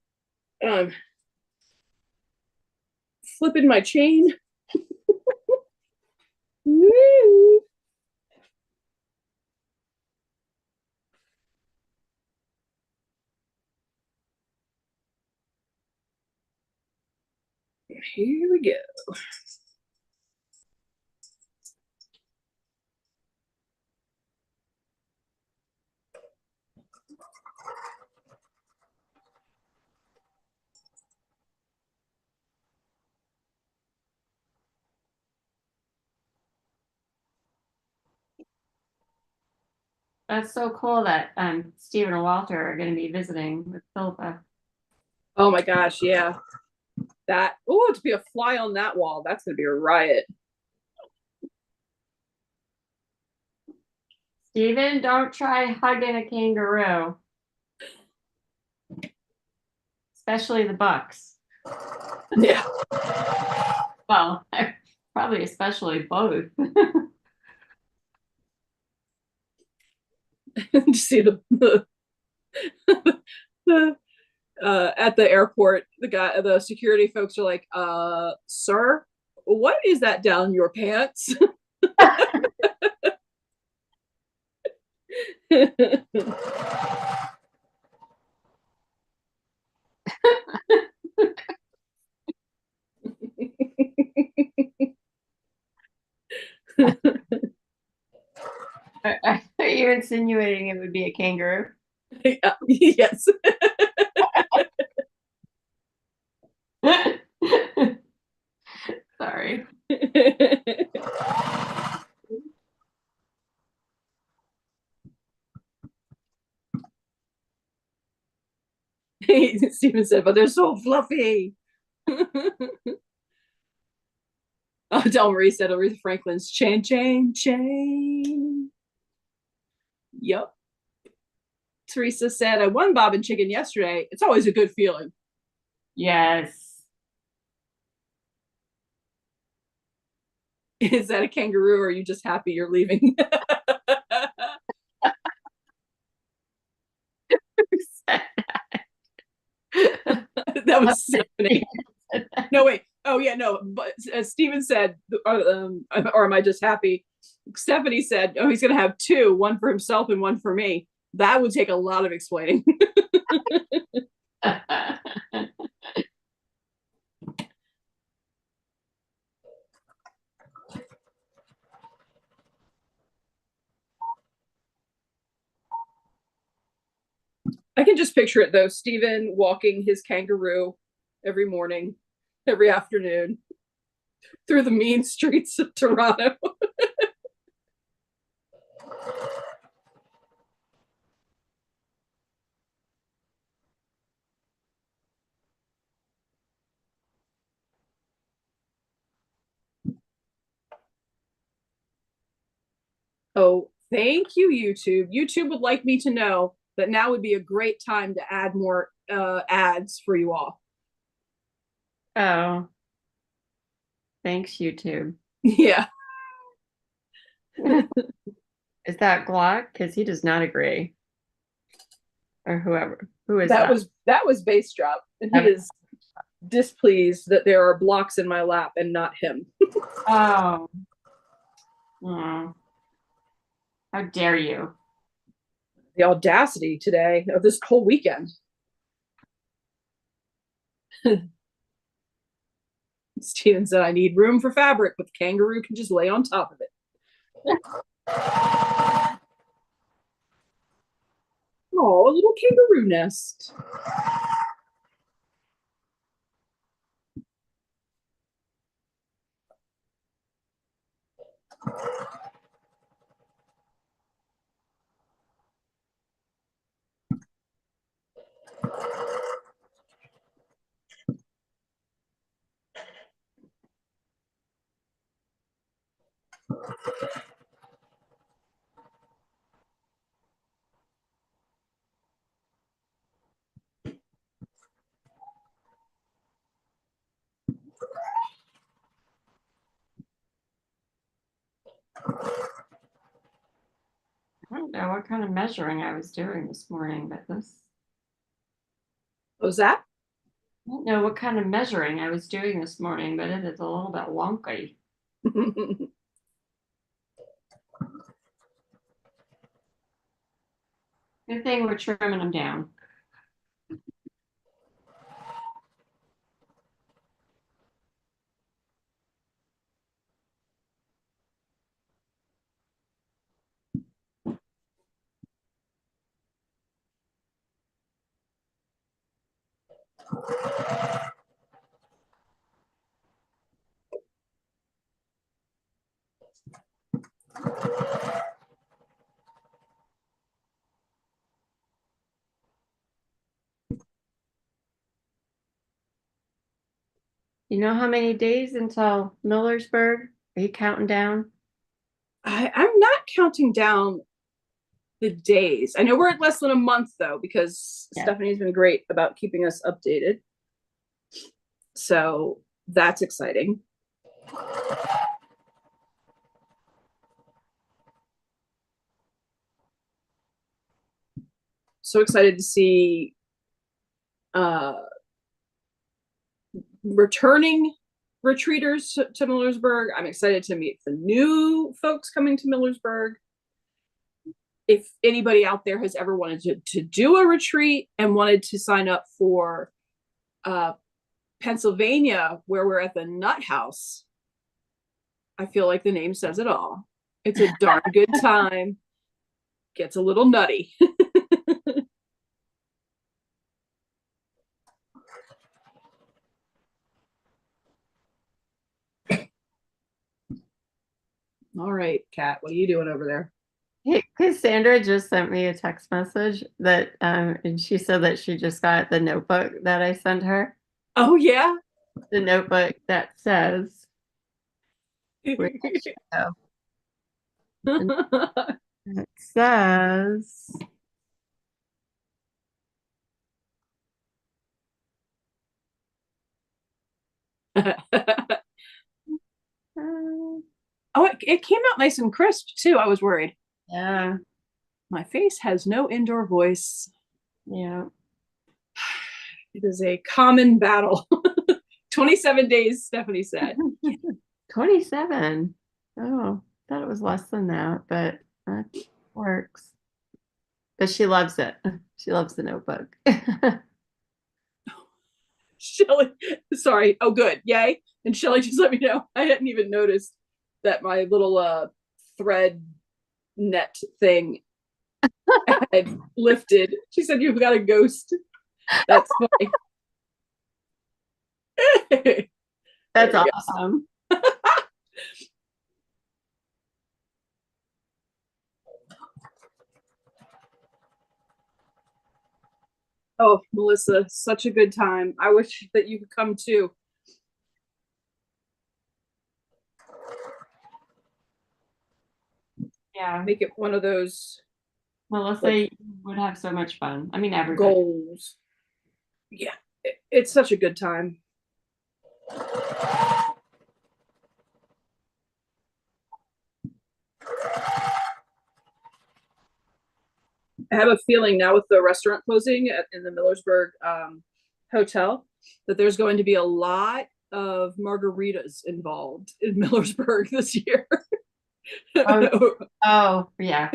Flipping my chain. Woo. Here we go. That's so cool that Stephen and Walter are going to be visiting with Philippa. Oh my gosh, yeah. To be a fly on that wall, that's gonna be a riot. Stephen, don't try hugging a kangaroo, especially the bucks. Yeah. Well, probably especially both. To see the at the airport, the security folks are like, sir, what is that down your pants? Are you insinuating it would be a kangaroo? Yes. Sorry. Steven said, but they're so fluffy. Del Marie said Aretha Franklin's chain, chain, chain. Yep. Teresa said, I won Bob and Chicken yesterday. It's always a good feeling. Yes. Is that a kangaroo or are you just happy you're leaving? That was Stephanie. No, wait. Oh, yeah, no. But Steven said, or am I just happy? Stephanie said, oh, he's going to have two, one for himself and one for me. That would take a lot of explaining. can just picture it though. Stephen walking his kangaroo every morning, every afternoon through the mean streets of Toronto. Oh, thank you, YouTube. YouTube would like me to know that now would be a great time to add more ads for you all. Oh, thanks, YouTube. Yeah. Is that Glock? Because he does not agree. Or whoever. Who is that that? was Bass Drop, and he is displeased that there are blocks in my lap and not him. Oh. Oh. How dare you? The audacity today of this whole weekend. Steven said, I need room for fabric, but the kangaroo can just lay on top of it. Oh, a little kangaroo nest. I don't know what kind of measuring I was doing this morning, but this. What was that? I don't know what kind of measuring I was doing this morning, but it is a little bit wonky. Good thing we're trimming them down. You know how many days until Millersburg? Are you counting down? I'm not counting down the days. I know we're at less than a month though, because Yeah. Stephanie's been great about keeping us updated. So that's exciting. So excited to see returning retreaters to Millersburg. I'm excited to meet the new folks coming to Millersburg. If anybody out there has ever wanted to do a retreat and wanted to sign up for Pennsylvania, where we're at the Nut House, I feel like the name says it all. It's a darn good time. Gets a little nutty. All right, Kat, what are you doing over there? Hey, Cassandra just sent me a text message that, and she said that she just got the notebook that I sent her. Oh, yeah? The notebook that says, where did she go? It says, Oh, it came out nice and crisp too. I was worried. yeah, My face has no indoor voice. yeah. It is a common battle. 27 days, Stephanie said. 27. Oh, thought it was less than that, but that works. But she loves it. She loves the notebook. Shelly, sorry. Oh, good. Yay. And Shelly just let me know. I hadn't even noticed that my little thread net thing had lifted. She said, "You've got a ghost." That's funny. That's awesome. Oh, Melissa, such a good time. I wish that you could come too. Yeah. Make it one of those Melissa like would have so much fun. I mean, everybody. goals. Yeah, it's such a good time. I have a feeling now with the restaurant closing in the Millersburg hotel that there's going to be a lot of margaritas involved in Millersburg this year. Oh, yeah.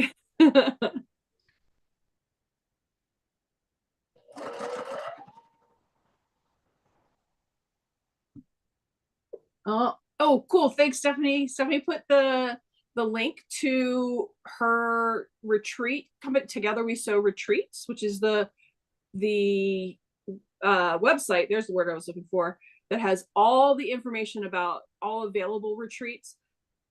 Oh, cool. Thanks, Stephanie. Stephanie put the link to her retreat, Coming Together We Sew Retreats, which is the website. There's the word I was looking for, that has all the information about all available retreats,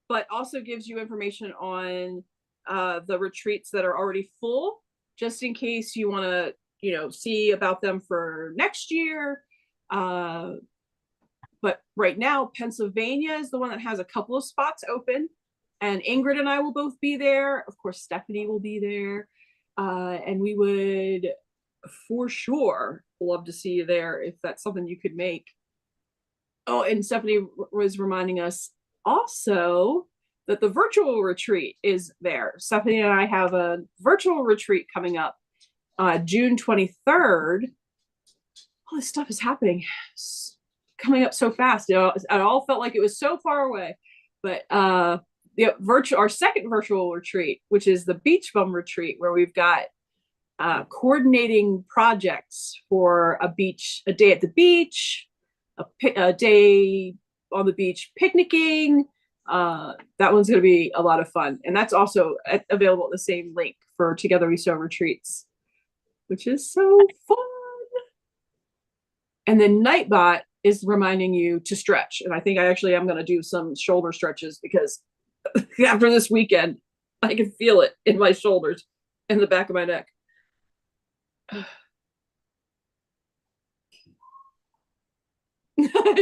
but also gives you information on the retreats that are already full, just in case you want to, see about them for next year. But right now, Pennsylvania is the one that has a couple of spots open, and Ingrid and I will both be there. Of course, Stephanie will be there, and we would for sure love to see you there if that's something you could make. Oh, and Stephanie was reminding us also that the virtual retreat is there. Stephanie and I have a virtual retreat coming up June 23rd. All this stuff is happening, it's coming up so fast. It all felt like it was so far away. But our second virtual retreat, which is the Beach Bum retreat, where we've got coordinating projects for a day at the beach, a day on the beach picnicking. That one's going to be a lot of fun, and that's also available at the same link for Together We Sew retreats, which is so fun. And then Nightbot is reminding you to stretch, and I think I actually am going to do some shoulder stretches because after this weekend, I can feel it in my shoulders and the back of my neck.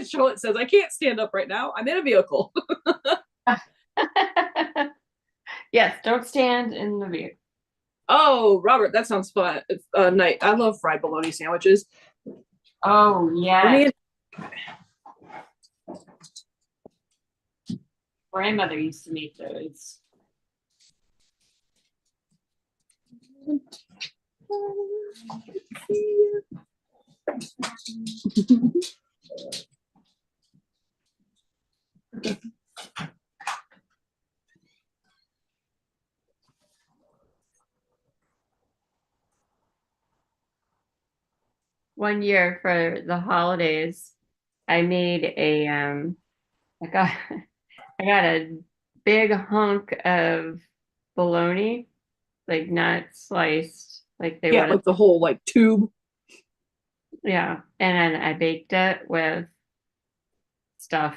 Charlotte says, "I can't stand up right now. I'm in a vehicle." Yes, don't stand in the view. Oh, Robert, that sounds fun. Night. I love fried bologna sandwiches. Oh, yeah. Grandmother used to make those. One year for the holidays, I made I got I got a big hunk of bologna, like not sliced, like they Yeah, would have. like the whole like tube. Yeah, and then I baked it with stuff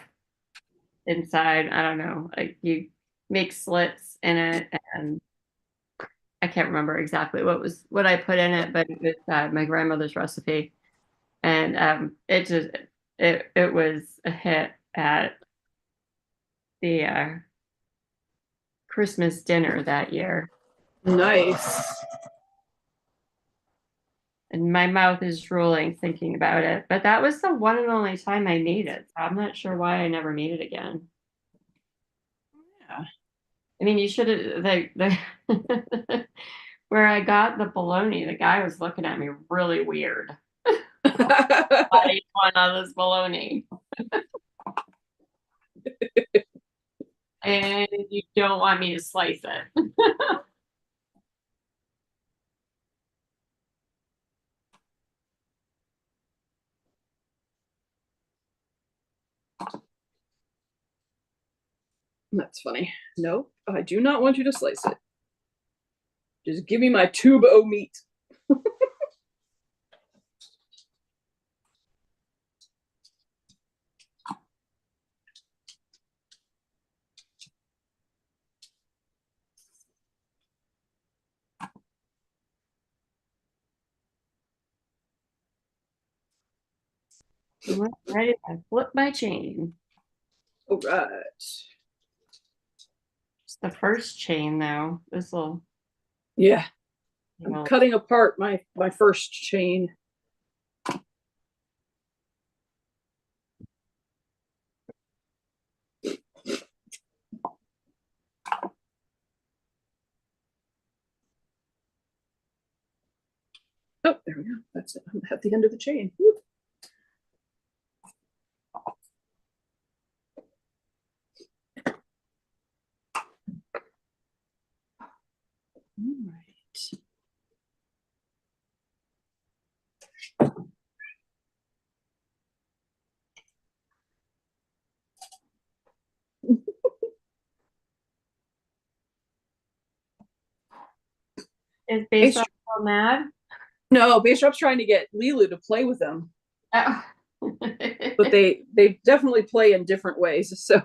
inside. I don't know, like you make slits in it, and I can't remember exactly what I put in it, but it was my grandmother's recipe, and it was a hit at the Christmas dinner that year. Nice. And my mouth is drooling thinking about it. But that was the one and only time I made it. So I'm not sure why I never made it again. Yeah. I mean, you should have where I got the bologna, the guy was looking at me really weird. Why do you want all this bologna? And you don't want me to slice it. That's funny. No, I do not want you to slice it. Just give me my tube o' meat. Ready? I flip my chain. All right. It's the first chain though. This will, Yeah. you I'm know, cutting apart my first chain. Oh, there we go. That's it. I'm at the end of the chain. Woo. All right. is based Base, on so mad. no, Base Drop's trying to get Lilu to play with them, Oh. but they definitely play in different ways. So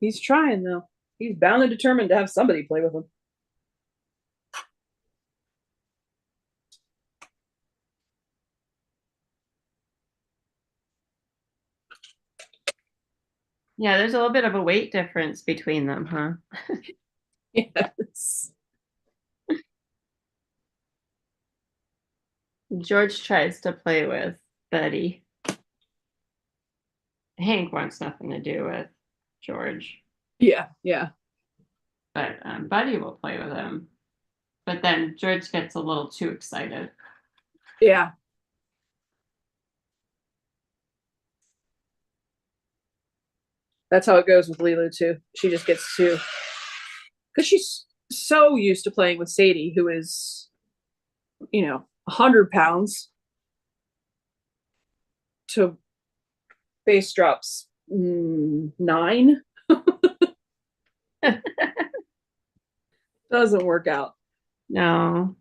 he's trying though. He's bound and determined to have somebody play with him. Yeah, there's a little bit of a weight difference between them, huh? Yes. George tries to play with Betty. Hank wants nothing to do with George, Yeah, yeah. but Buddy will play with him. But then George gets a little too excited. Yeah. That's how it goes with Lilu too. She just gets too, because she's so used to playing with Sadie, who is, 100 pounds, to Base Drop's 9. Doesn't work out. No.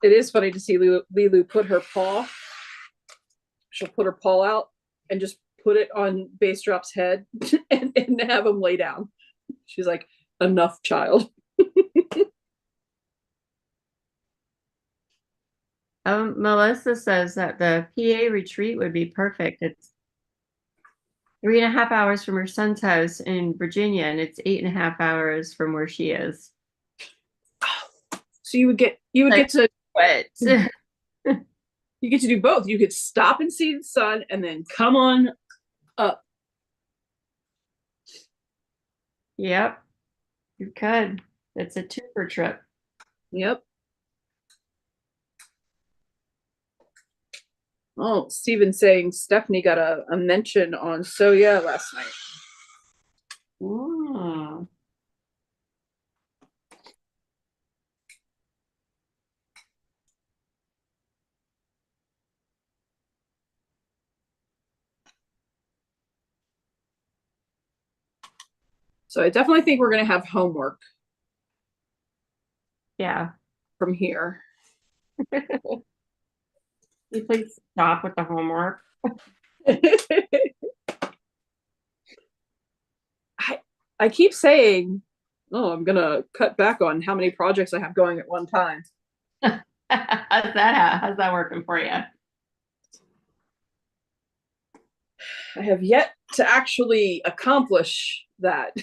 It is funny to see Lilu put her paw. She'll put her paw out and just put it on Base Drop's head and have him lay down. She's like, enough, child. Melissa says that the PA retreat would be perfect. It's 3.5 hours from her son's house in Virginia, and it's 8.5 hours from where she is. So you would get to What? you get to do both. You could stop and see the sun and then come on up. Yep, you could. It's a twofer trip. Yep. Oh, Steven's saying Stephanie got a mention on So Yeah last night. Ooh. So I definitely think we're going to have homework Yeah. from here. You please stop with the homework. I keep saying, oh, I'm going to cut back on how many projects I have going at one time. How's that working for you? I have yet to actually accomplish that.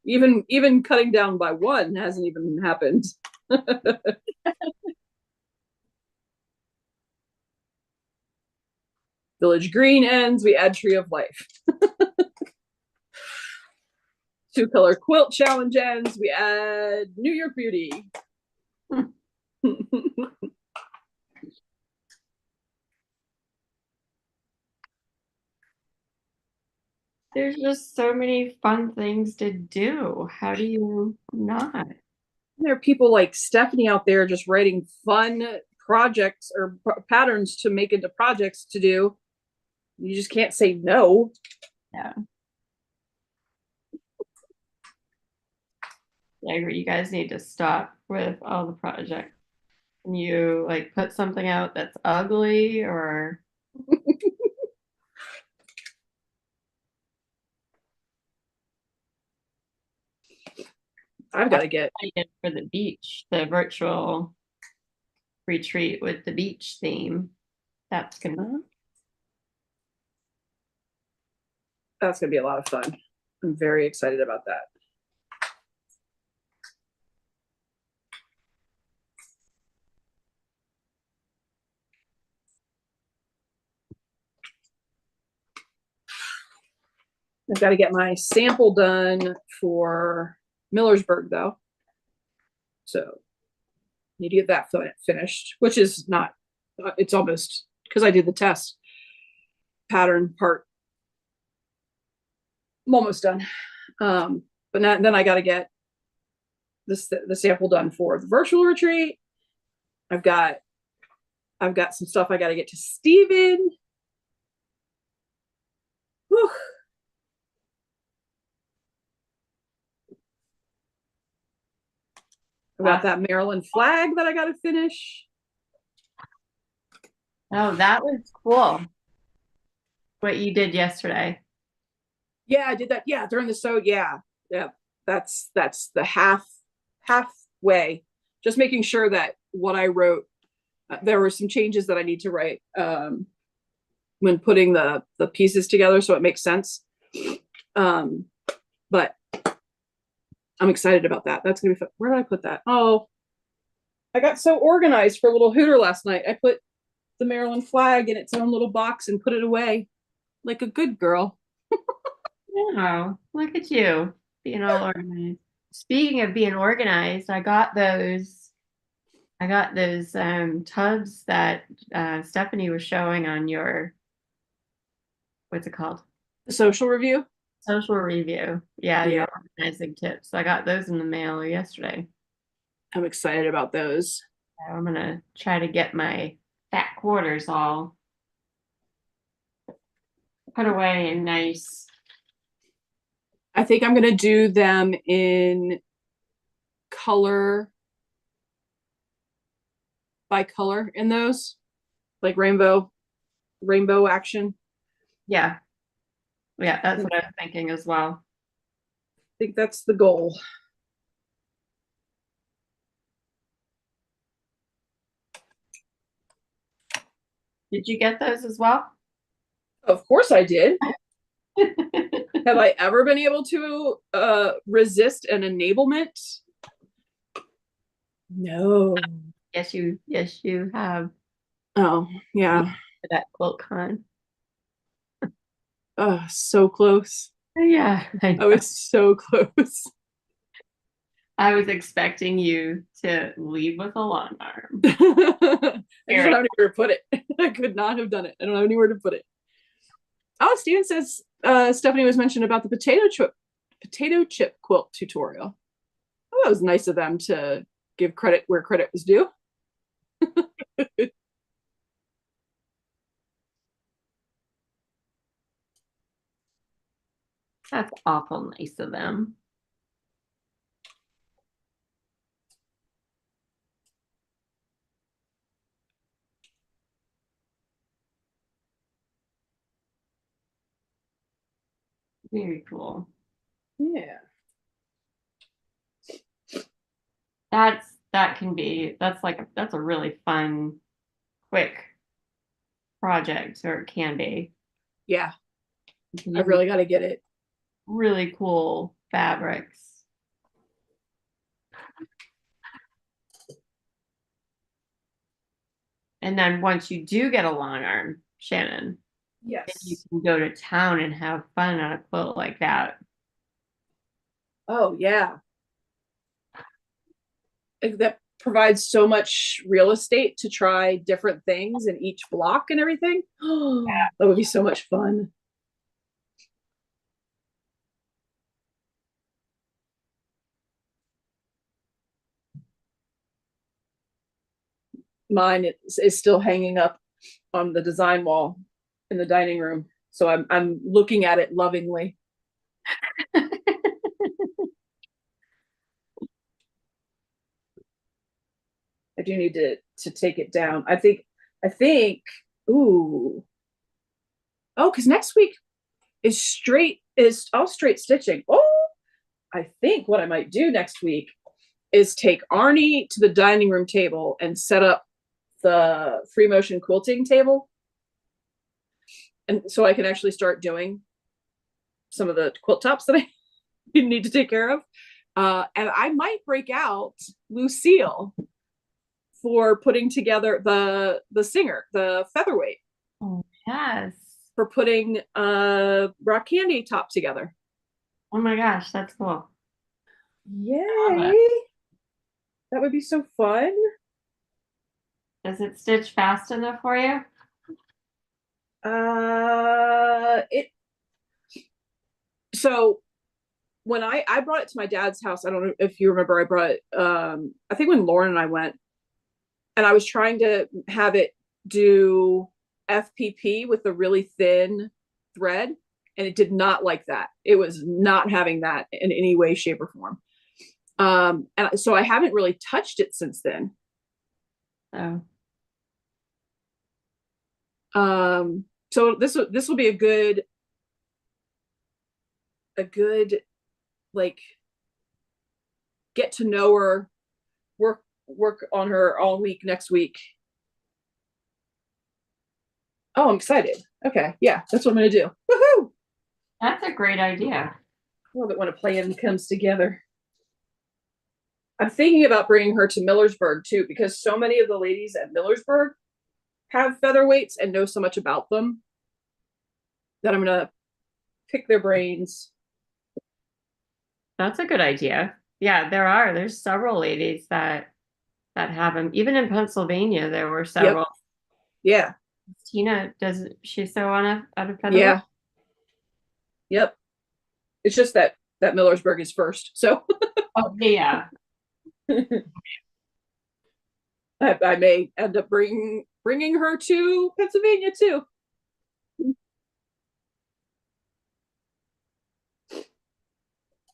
Even cutting down by one hasn't even happened. Village Green ends, we add Tree of Life. 2-color quilt challenge ends, we add New York Beauty. There's just so many fun things to do. How do you not? There are people like Stephanie out there just writing fun projects or patterns to make into projects to do. You just can't say no. Yeah. I agree. You guys need to stop with all the projects. Can you like put something out that's ugly or I've got to get for the beach, the virtual retreat with the beach theme? That's gonna that's gonna be a lot of fun. I'm very excited about that. I've got to get my sample done for Millersburg though. So need to get that finished, which is not, it's almost, because I did the test pattern part. I'm almost done. But then I got to get the sample done for the virtual retreat. I've got some stuff I got to get to Steven. Whew. I've got that Maryland flag that I got to finish. Oh, that was cool. What you did yesterday. Yeah, I did that. Yeah, during the sew. Yeah. That's the halfway. Just making sure that what I wrote, there were some changes that I need to write when putting the pieces together, so it makes sense. But I'm excited about that. That's gonna be fun. Where did I put that? Oh, I got so organized for a little hooter last night. I put the Maryland flag in its own little box and put it away like a good girl. Oh, look at you being all organized. Speaking of being organized, I got those tubs that Stephanie was showing on your, what's it called? The social review. Social review. Yeah, Yeah, your organizing tips. I got those in the mail yesterday. I'm excited about those. So I'm gonna try to get my fat quarters all put away and nice. I think I'm gonna do them in color by color in those, like rainbow action. Yeah. Yeah, that's what I was thinking as well. I think that's the goal. Did you get those as well? Of course I did. Have I ever been able to resist an enablement? No. Yes, you have Oh, yeah. for that quilt con. Oh, so close. Yeah, I was so close. I was expecting you to leave with a long arm. I just don't have anywhere to put it. I could not have done it. I don't have anywhere to put it. Oh, Steven says Stephanie was mentioned about the potato chip quilt tutorial. Oh, that was nice of them to give credit where credit was due. That's awful nice of them. Very cool. Yeah. That's a really fun, quick project, or it can be. Yeah. You I really got to get it. really cool fabrics. And then once you do get a long arm, Shannon, then you Yes. can go to town and have fun on a quilt like that. Oh, yeah. That provides so much real estate to try different things in each block and everything. Oh, that would be so much fun. mine is still hanging up on the design wall in the dining room. So I'm looking at it lovingly. I do need to take it down. I think ooh. Oh, because next week is all straight stitching. Oh, I think what I might do next week is take Arnie to the dining room table and set up the free motion quilting table. And so I can actually start doing some of the quilt tops that I need to take care of. And I might break out Lucille for putting together the singer, the featherweight. Oh, yes. For putting rock candy top together. Oh my gosh, that's cool. Yay! That would be so fun. Does it stitch fast enough for you? It so when I brought it to my dad's house, I don't know if you remember, I brought it I think when Lauren and I went, and I was trying to have it do FPP with a really thin thread, and it did not like that. It was not having that in any way, shape, or form. And so I haven't really touched it since then. Oh, So this will be a good like get to know her, work on her all week next week. Oh, I'm excited. Okay, yeah, that's what I'm gonna do. Woohoo! that's a great idea. I love it when a plan comes together. I'm thinking about bringing her to Millersburg too, because so many of the ladies at Millersburg have featherweights and know so much about them that I'm gonna pick their brains. That's a good idea. Yeah, there's several ladies that have them. Even in Pennsylvania, there were Yep. several. Yeah. Tina, does she sew on a featherweight? Yeah. Yep. It's just that Millersburg is first, so Oh, yeah. I may end up bringing her to Pennsylvania too.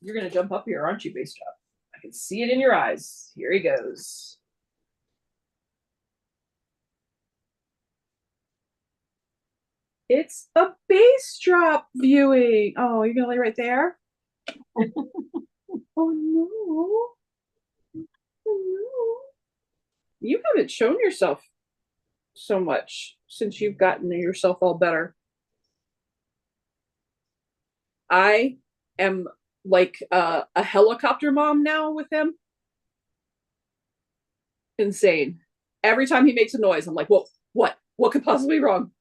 You're gonna jump up here, aren't you, Base Job? I can see it in your eyes. Here he goes. It's a base drop viewing. Oh, you're gonna lay right there? Oh no. Oh no. You haven't shown yourself so much since you've gotten yourself all better. I am like a helicopter mom now with him. Insane. Every time he makes a noise, I'm like, "Whoa, what? What could possibly be wrong?"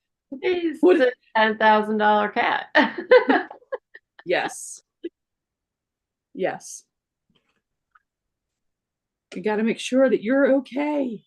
He's What? a $10,000 cat. Yes. Yes. You got to make sure that you're okay.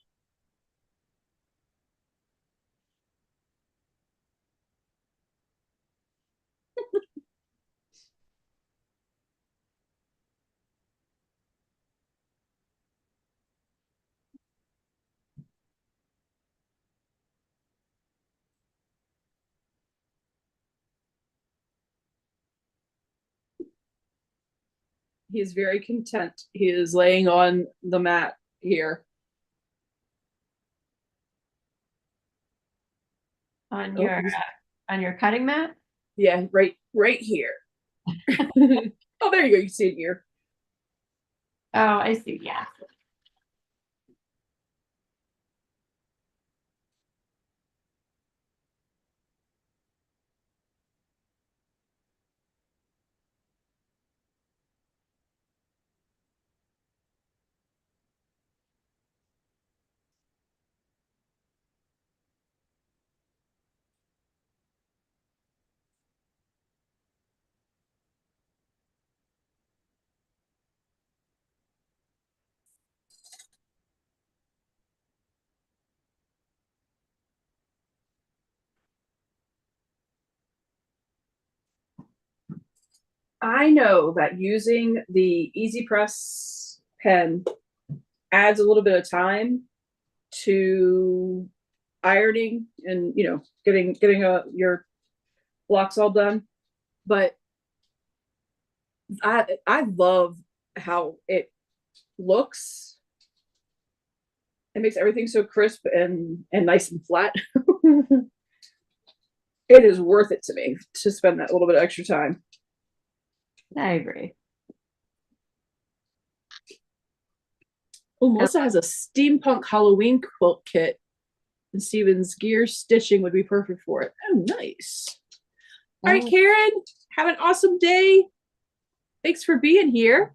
He is very content. He is laying on the mat here. on Oh, your on your cutting mat. yeah, right here. Oh, there you go. You can see it here. Oh, I see. Yeah. I know that using the Easy Press pen adds a little bit of time to ironing and getting your blocks all done. But I love how it looks. It makes everything so crisp and nice and flat. It is worth it to me to spend that little bit of extra time. I agree. Oh, Melissa has a steampunk Halloween quilt kit, and Steven's gear stitching would be perfect for it. Oh, nice. All right, Karen, have an awesome day. Thanks for being here.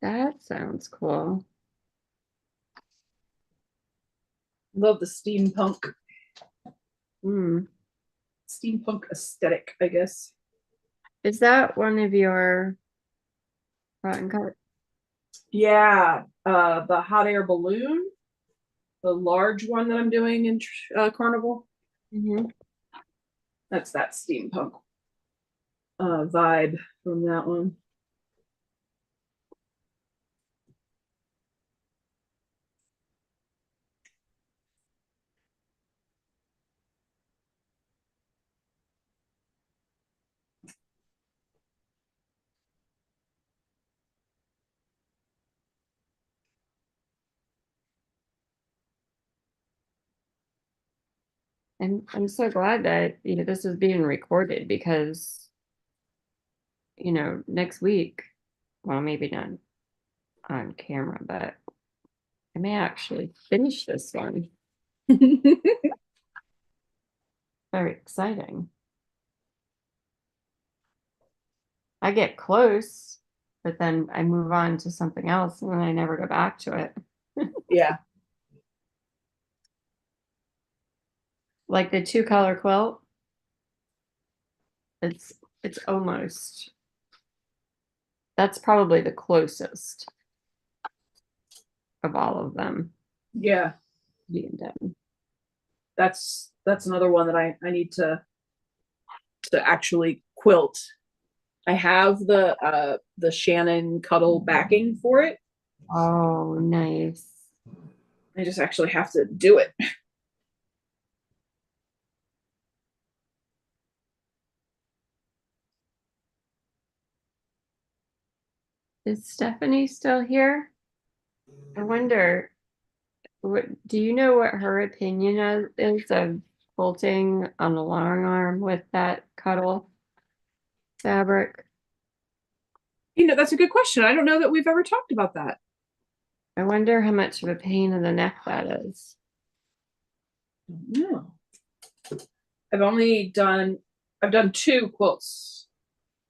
That sounds cool. Love the steampunk. Steampunk aesthetic, I guess. Is that one of your rotten cut? Yeah, the hot air balloon, the large one that I'm doing in Carnival. That's that steampunk vibe from that one. I'm so glad that this is being recorded because next week, well, maybe not on camera, but I may actually finish this one. Very exciting. I get close, but then I move on to something else and then I never go back to it. Yeah. Like the 2-color quilt. It's almost, that's probably the closest of all of them. Yeah. Being done. That's another one that I need to actually quilt. I have the Shannon Cuddle backing for it. Oh, nice. I just actually have to do it. Is Stephanie still here? I wonder, do you know what her opinion is of quilting on the long arm with that cuddle fabric? That's a good question. I don't know that we've ever talked about that. I wonder how much of a pain in the neck that is. No. I've done 2 quilts.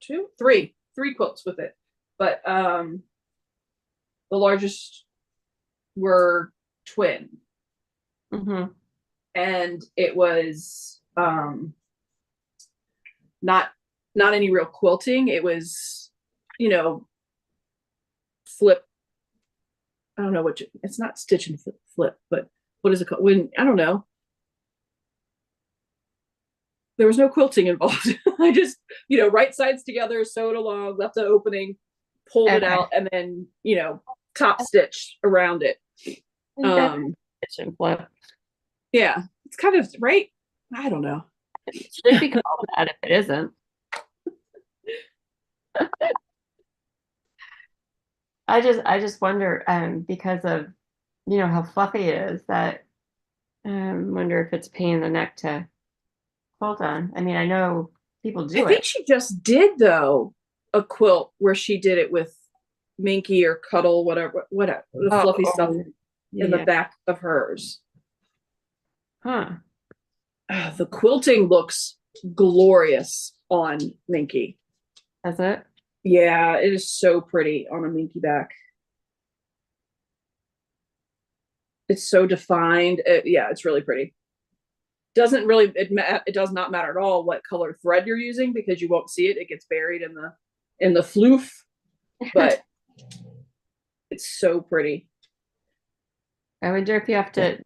2? 3 quilts with it. But the largest were twin. And it was not any real quilting. It was, flip. I don't know what it's not stitch and flip, but what is it called? When I don't know. There was no quilting involved. I just, right sides together, sewed along, left an opening, pulled it out, and then, top stitch around it. Stitch and flip. Yeah, it's kind of right. I don't know. It should be called that if it isn't. I just wonder, because of how fluffy it is, that wonder if it's a pain in the neck to quilt on. I mean, I know people do it. I think she just did though a quilt where she did it with Minky or Cuddle, whatever the fluffy stuff in the back of hers. Huh. The quilting looks glorious on Minky. Is it? Yeah, it is so pretty on a Minky back. It's so defined. Yeah, it's really pretty. Doesn't really it does not matter at all what color thread you're using because you won't see it. It gets buried in the floof, but it's so pretty. I wonder if you have to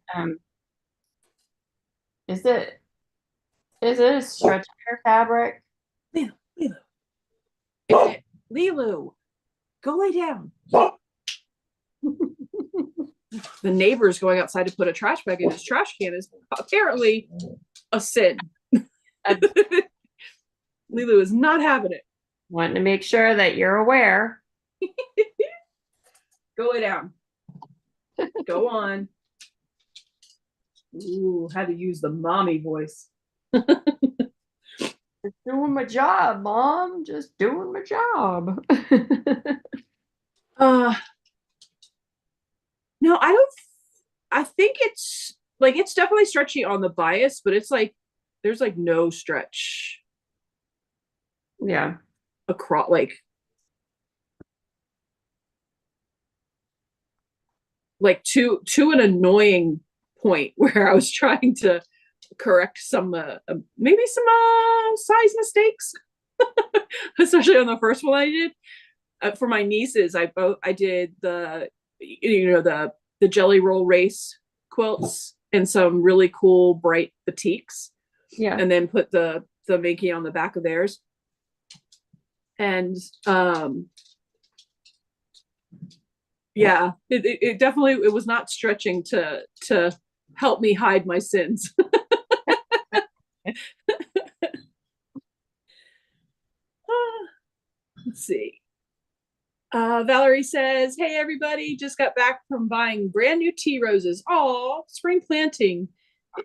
is it a stretch fabric? Lilu, go lay down. The neighbor's going outside to put a trash bag in his trash can is apparently a sin. I Lulu is not having it. want to make sure that you're aware. Go lay down. Go on. Ooh, had to use the mommy voice. Just doing my job, Mom. Just doing my job. Uh no, I don't I think it's like it's definitely stretchy on the bias, but it's like there's like no stretch Yeah. across like to an annoying point where I was trying to correct some maybe some size mistakes, especially on the first one I did for my nieces. I did the jelly roll race quilts and some really cool bright batiks, Yeah. and then put the Mickey on the back of theirs. And yeah, it definitely it was not stretching to help me hide my sins. Let's see. Valerie says, "Hey everybody, just got back from buying brand new tea roses. Oh, spring planting.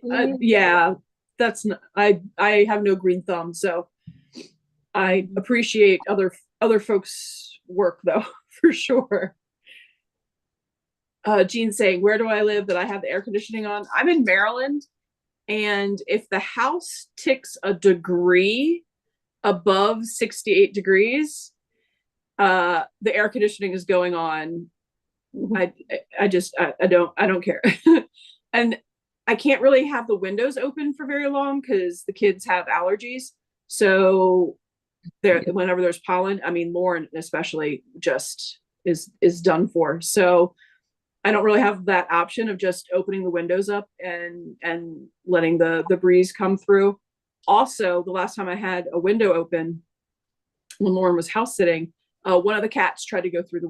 Yeah, that's not, I have no green thumb, so I appreciate other folks' work though for sure." Jean's saying, "Where do I live that I have the air conditioning on?" I'm in Maryland, and if the house ticks a degree above 68 degrees, the air conditioning is going on. I don't care. And I can't really have the windows open for very long because the kids have allergies. So there, whenever there's pollen, I mean Lauren especially just is done for. So I don't really have that option of just opening the windows up and letting the breeze come through. Also, the last time I had a window open when Lauren was house sitting, one of the cats tried to go through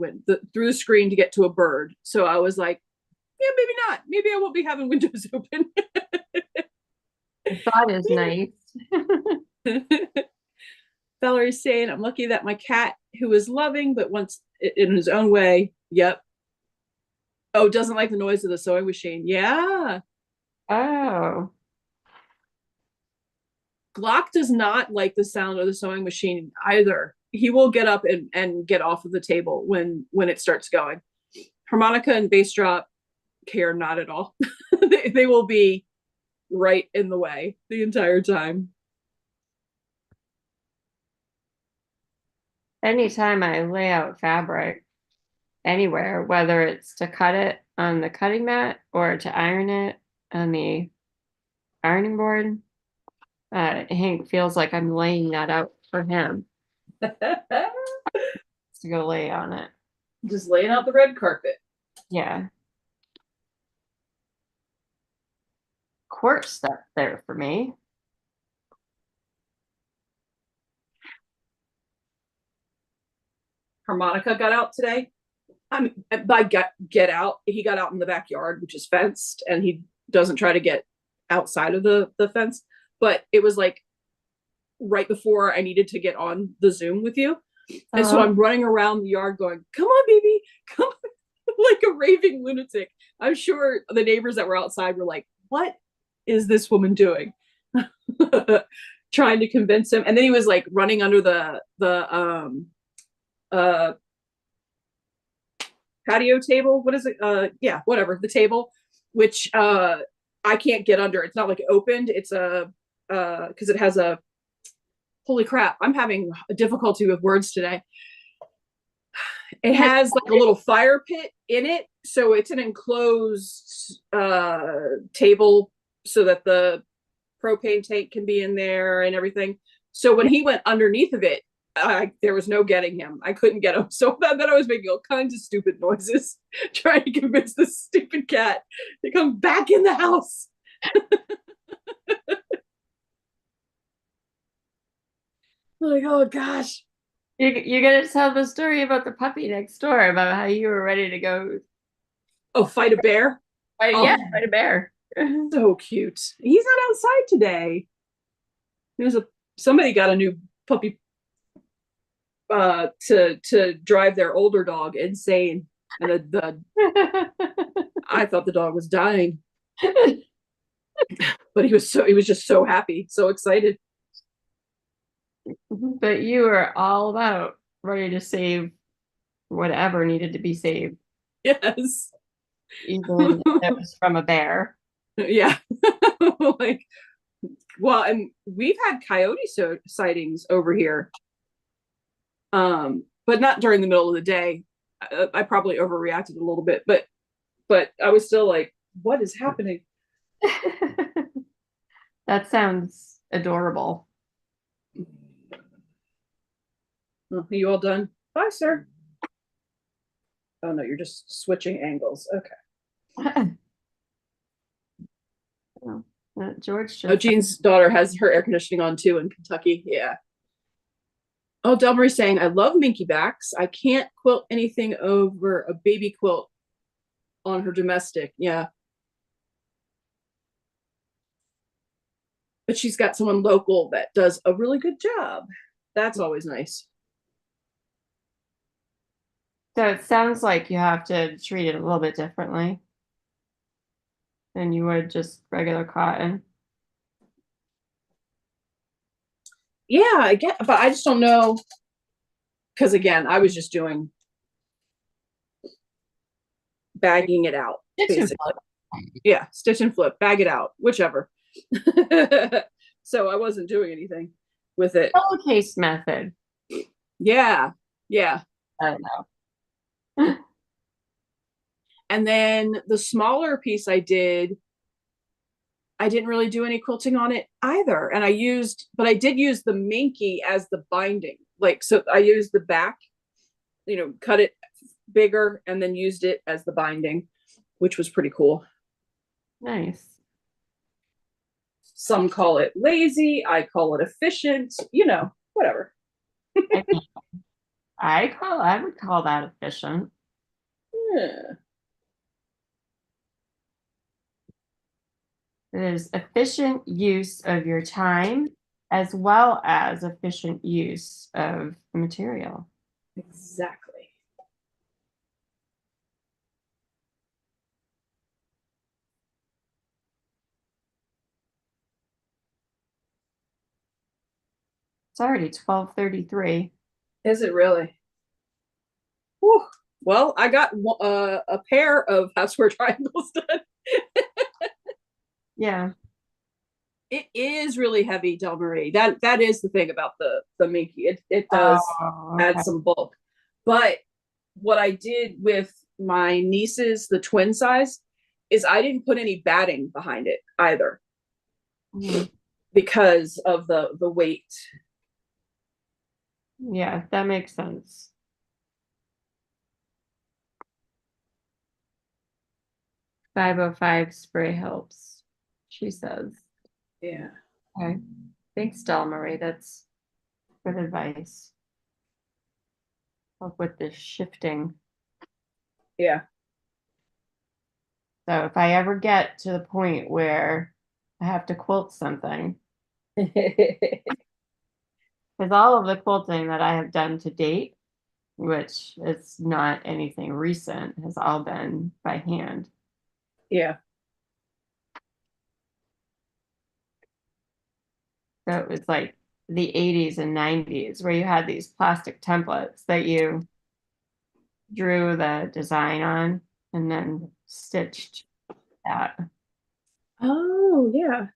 through the screen to get to a bird. So I was like, yeah, maybe not. Maybe I won't be having windows open. That is nice. Valerie's saying, "I'm lucky that my cat, who is loving but wants it in his own way." Yep. Oh, doesn't like the noise of the sewing machine. Yeah. Oh. Glock does not like the sound of the sewing machine either. He will get up and get off of the table when it starts going. Harmonica and bass drop care not at all. They will be right in the way the entire time. Anytime I lay out fabric anywhere, whether it's to cut it on the cutting mat or to iron it on the ironing board, Hank feels like I'm laying that out for him to go lay on it. Just laying out the red carpet. Yeah. Of course, that's there for me. Harmonica got out today. I mean, by get out, he got out in the backyard, which is fenced, and he doesn't try to get outside of the fence. But it was like right before I needed to get on the Zoom with you. And so I'm running around the yard going, "Come on, baby, come on," like a raving lunatic. I'm sure the neighbors that were outside were like, "What is this woman doing?" Trying to convince him. And then he was like running under the uh patio table. What is it? Yeah, whatever, the table, which I can't get under. It's not like opened. It's a because it has a holy crap, I'm having a difficulty with words today. It has like a little fire pit in it, so it's an enclosed table so that the propane tank can be in there and everything. So when he went underneath of it, there was no getting him. I couldn't get him. So then I was making all kinds of stupid noises, trying to convince this stupid cat to come back in the house. Like, oh gosh. You're gonna tell the story about the puppy next door, about how you were ready to go Oh, fight a bear. Yeah, Oh, fight a bear. so cute. He's not outside today. There's a somebody got a new puppy to drive their older dog insane, and I thought the dog was dying, but he was just so happy, so excited. But you were all about ready to save whatever needed to be saved, Yes. even if it was from a bear. Yeah. Like, well, and we've had coyote sightings over here, but not during the middle of the day. I probably overreacted a little bit, but I was still like, what is happening? That sounds adorable. Oh, are you all done? Bye, sir. Oh no, you're just switching angles. Okay. Oh, George Oh, just Jean's daughter has her air conditioning on too in Kentucky. Yeah. Oh, Delmary's saying, I love Minky backs. I can't quilt anything over a baby quilt on her domestic. Yeah. But she's got someone local that does a really good job. That's always nice. so it sounds like you have to treat it a little bit differently than you would just regular cotton. Yeah, I get, but I just don't know. Because again, I was just doing bagging it out, Stitch and basically. Yeah, stitch and flip, bag it out, whichever. So I wasn't doing anything with it. pillowcase method. Yeah, yeah. I don't know. And then the smaller piece I didn't really do any quilting on it either. And but I did use the Minky as the binding. Like, so I used the back, cut it bigger and then used it as the binding, which was pretty cool. Nice. Some call it lazy. I call it efficient, whatever. I would call that efficient. Yeah. It is efficient use of your time as well as efficient use of the material. Exactly. It's already 12:33. Is it really? Whew. Well, I got a pair of housewear triangles done. Yeah. It is really heavy, Del Marie. That is the thing about the Minky. It does Oh, add okay. some bulk. But what I did with my nieces, the twin size, is I didn't put any batting behind it either Mhm. because of the weight. Yeah, that makes sense. 505 spray helps, she says. Yeah. Okay. Thanks, Del Marie. That's good advice. Help with the shifting. Yeah. So if I ever get to the point where I have to quilt something, because all of the quilting that I have done to date, which is not anything recent, has all been by hand. Yeah. So it was like the 80s and 90s where you had these plastic templates that you drew the design on and then stitched that. Oh, yeah.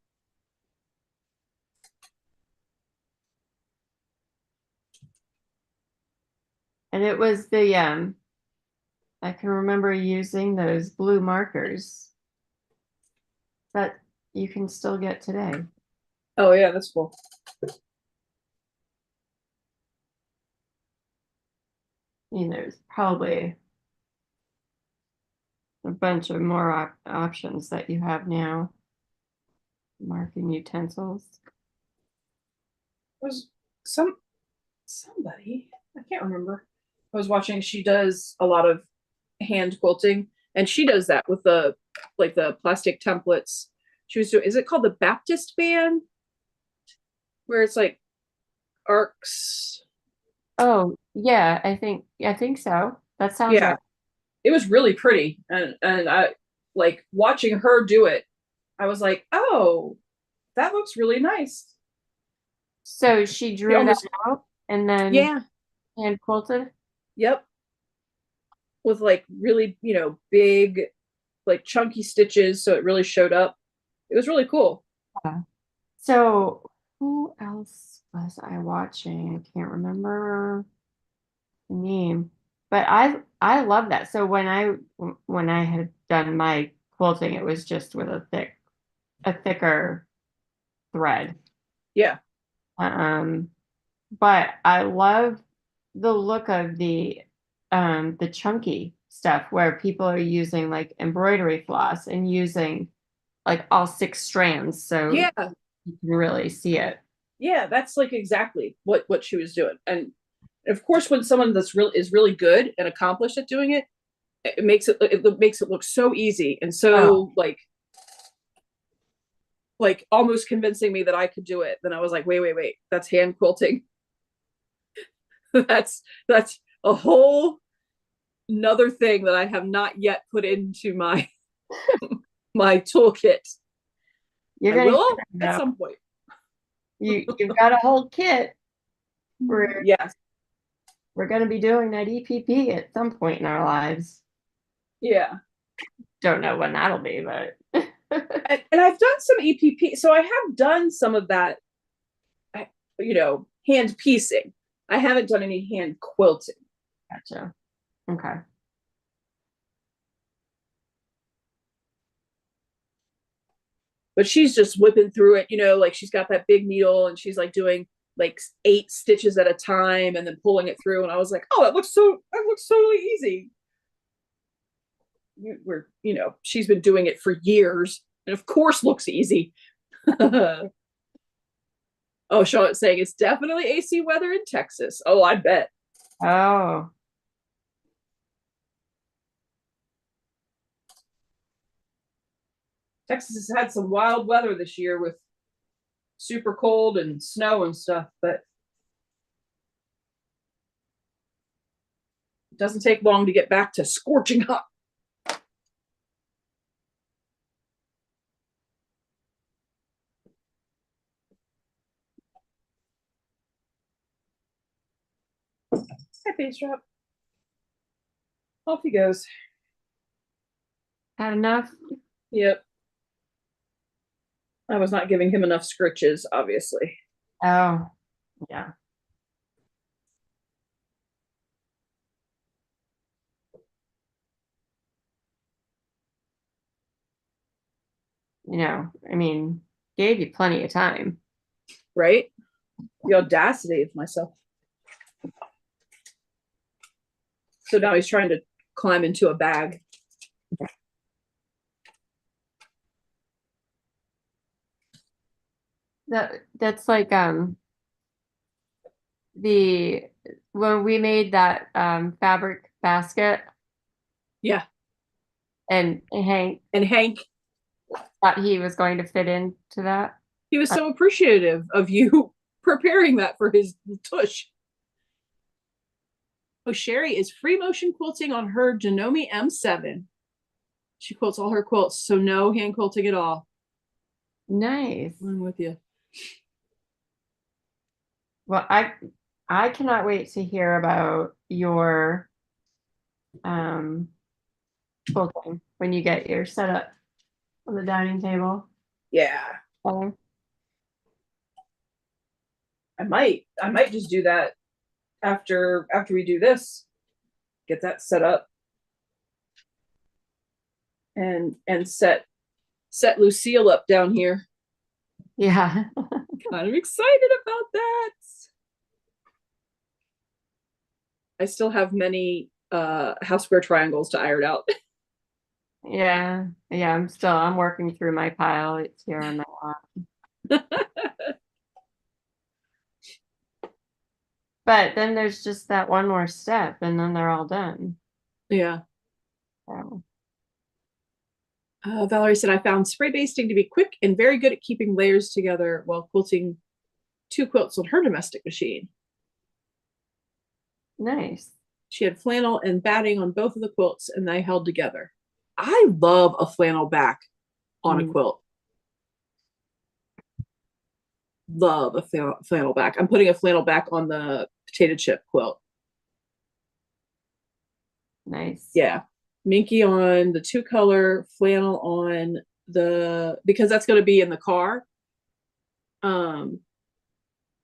And it was I can remember using those blue markers that you can still get today. Oh, yeah, that's cool. There's probably a bunch of more options that you have now. Marking utensils. Was somebody, I can't remember. I was watching, she does a lot of hand quilting And she does that with the like the plastic templates. She was doing, is it called the Baptist band? Where it's like arcs. Oh, yeah, I think so. That sounds Yeah, right. it was really pretty. And I like watching her do it. I was like, oh, that looks really nice. So she She drew that almost, out and then yeah, hand quilted? yep. With like really, big, like chunky stitches. So it really showed up. It was really cool. Yeah. So who else was I watching? I can't remember the name. But I love that. So when I had done my quilting, it was just with a thicker thread. Yeah. Um, but I love the look of the chunky stuff where people are using like embroidery floss and using like all six strands so Yeah. you can really see it. Yeah. That's like exactly what she was doing. And of course, when someone that's really is really good and accomplished at doing it, it makes it look so easy and Oh, so like almost convincing me that I could do it. Then I was like, wait, that's hand quilting. that's a whole another thing that I have not yet put into my toolkit. you're I gonna get will it at though. some point. You've got a whole kit. We're Yes. we're gonna be doing that EPP at some point in our lives. Yeah. Don't know when that'll be, but And I've done some EPP. So I have done some of that, hand piecing. I haven't done any hand quilting. gotcha. Okay. But she's just whipping through it, like she's got that big needle and she's like doing like 8 stitches at a time and then pulling it through. And I was like, oh, that looks totally easy. She's been doing it for years and of course looks easy. Oh, Charlotte's saying it's definitely AC weather in Texas. Oh, I bet. Oh, Texas has had some wild weather this year with super cold and snow and stuff, but it doesn't take long to get back to scorching hot. Hi, face drop. Off he goes. had enough? Yep. I was not giving him enough scritches, obviously. Oh, yeah. I mean, gave you plenty of time. Right? The audacity of myself. So now he's trying to climb into a bag. That's like the when we made that fabric basket Yeah. and Hank And Hank, thought he was going to fit into that. he was so appreciative of you preparing that for his tush. Oh, Sherry is free motion quilting on her Janome M7. She quilts all her quilts, so no hand quilting at all. Nice. I'm with you. Well, I cannot wait to hear about your um quilting when you get your setup on the dining table. Yeah. Um, I might just do that after we do this. Get that set up and set Lucille up down here. yeah. Kind of excited about that. I still have many house square triangles to iron out. Yeah. Yeah, I'm working through my pile. It's here on my lap. But then there's just that one more step and then they're all done. Yeah. So. Valerie said, I found spray basting to be quick and very good at keeping layers together while quilting 2 quilts on her domestic machine. Nice. She had flannel and batting on both of the quilts and they held together. I love a flannel back on a quilt. Love a flannel back. I'm putting a flannel back on the potato chip quilt. Nice. Yeah. Minky on the 2-color, flannel on the, because that's going to be in the car. The You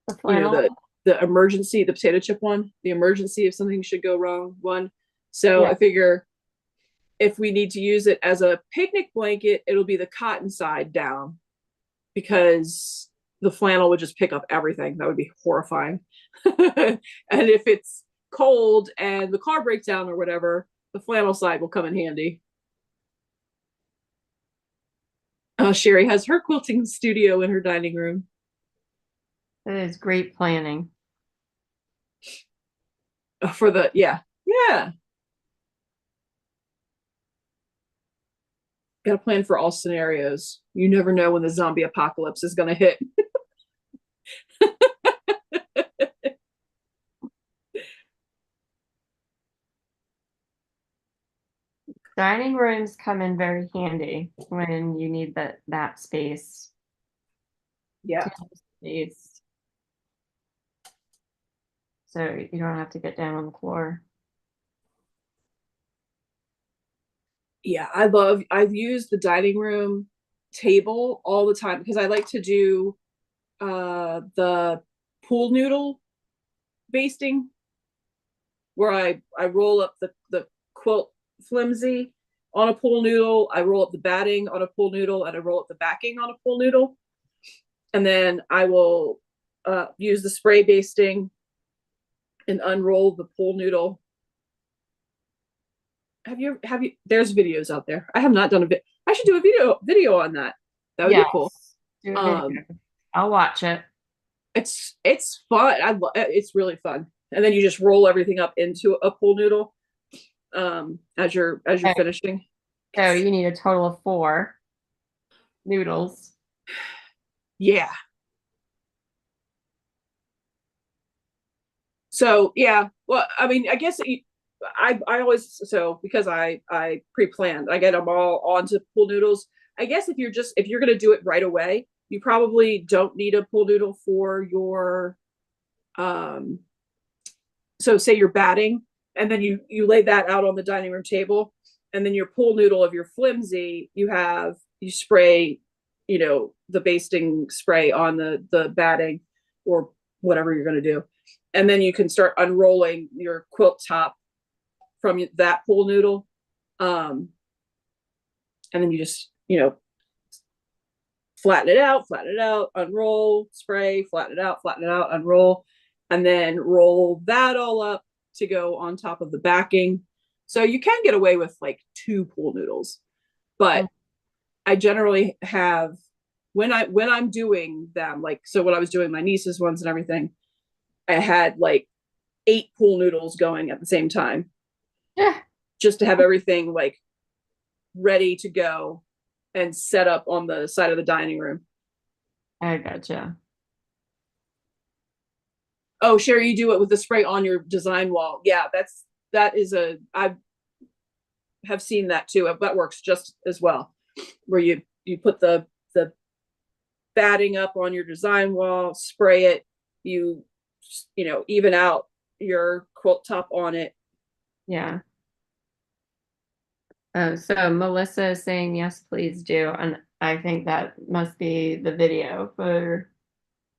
know, flannel. the emergency, the potato chip one, the emergency if something should go wrong one. So Yeah. I figure if we need to use it as a picnic blanket, it'll be the cotton side down because the flannel would just pick up everything. That would be horrifying. And if it's cold and the car breaks down or whatever, the flannel side will come in handy. Sherry has her quilting studio in her dining room. That is great planning. For the, yeah. Got to plan for all scenarios. You never know when the zombie apocalypse is going to hit. Dining rooms come in very handy when you need that space. Yeah. Space. So you don't have to get down on the floor. Yeah, I've used the dining room table all the time because I like to do the pool noodle basting where I roll up the quilt flimsy on a pool noodle, I roll up the batting on a pool noodle, and I roll up the backing on a pool noodle. And then I will use the spray basting and unroll the pool noodle. Have you there's videos out there. I have not done a bit. I should do a video on that. That would be cool. Do a video. I'll watch it. It's fun. It's really fun. And then you just roll everything up into a pool noodle as you're finishing. So you need a total of 4 noodles. Yeah. So yeah, well, I mean, I guess I always, so because I pre-planned, I get them all onto pool noodles. I guess if you're gonna do it right away, you probably don't need a pool noodle for your so say you're batting and then you lay that out on the dining room table, and then your pool noodle of your flimsy, you spray, the basting spray on the batting or whatever you're going to do, and then you can start unrolling your quilt top from that pool noodle, and then you just flatten it out, unroll, spray, flatten it out, unroll, and then roll that all up to go on top of the backing. So you can get away with like 2 pool noodles, but I generally have, when I'm doing them, like, so when I was doing my niece's ones and everything, I had like 8 pool noodles going at the same time. Yeah. Just to have everything like ready to go and set up on the side of the dining room. I gotcha. Oh, Sherry, you do it with the spray on your design wall. Yeah, I have seen that too. That works just as well, where you put the batting up on your design wall, spray it, even out your quilt top on it. Yeah. So Melissa is saying yes, please do, and I think that must be the video for.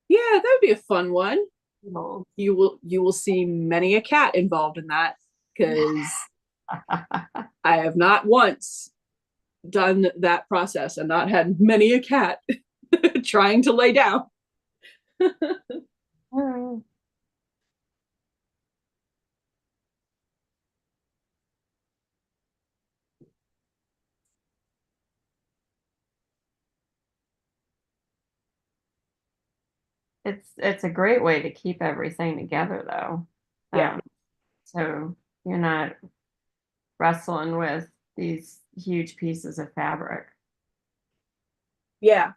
Yeah, that would be a fun one. People. You will see many a cat involved in that, because I have not once done that process and not had many a cat trying to lay down. It's a great way to keep everything together though. Yeah. So you're not wrestling with these huge pieces of fabric. Yeah.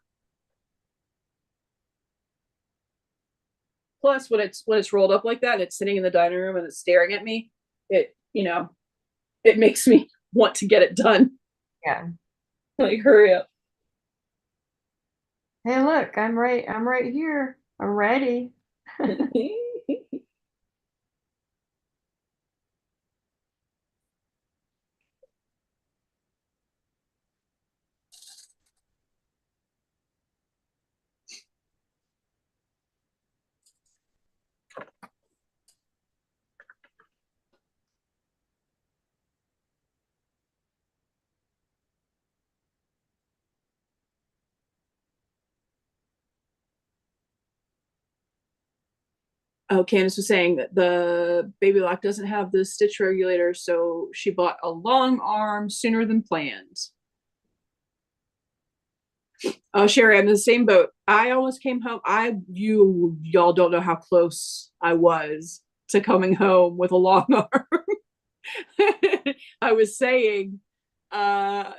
Plus, when it's rolled up like that, and it's sitting in the dining room and it's staring at me. It makes me want to get it done. Yeah. Like, hurry up. Hey, look, I'm right here. I'm ready. Oh, Candace was saying that the baby lock doesn't have the stitch regulator, so she bought a long arm sooner than planned. Oh, Sherry, I'm in the same boat. I almost came home. Y'all don't know how close I was to coming home with a long arm. I was saying, uh,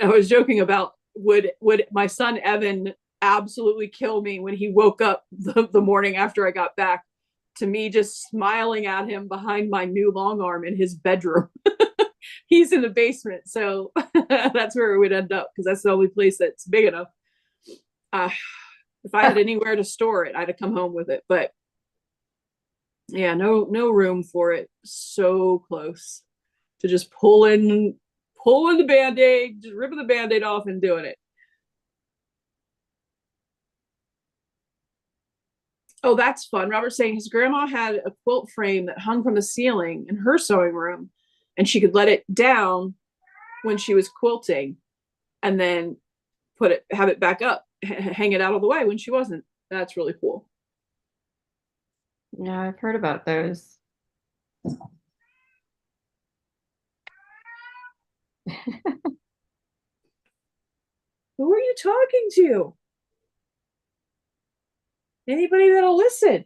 I was joking about would my son Evan absolutely kill me when he woke up the morning after I got back to me just smiling at him behind my new long arm in his bedroom. He's in the basement, so that's where it would end up because that's the only place that's big enough. Uh, if I had anywhere to store it, I'd have come home with it, but yeah, no room for it. So close to just pulling the band-aid, just ripping the band-aid off and doing it. Oh, that's fun. Robert's saying his grandma had a quilt frame that hung from the ceiling in her sewing room, and she could let it down when she was quilting and then have it back up, hang it out of the way when she wasn't. That's really cool. Yeah, I've heard about those. Who are you talking to? Anybody that'll listen.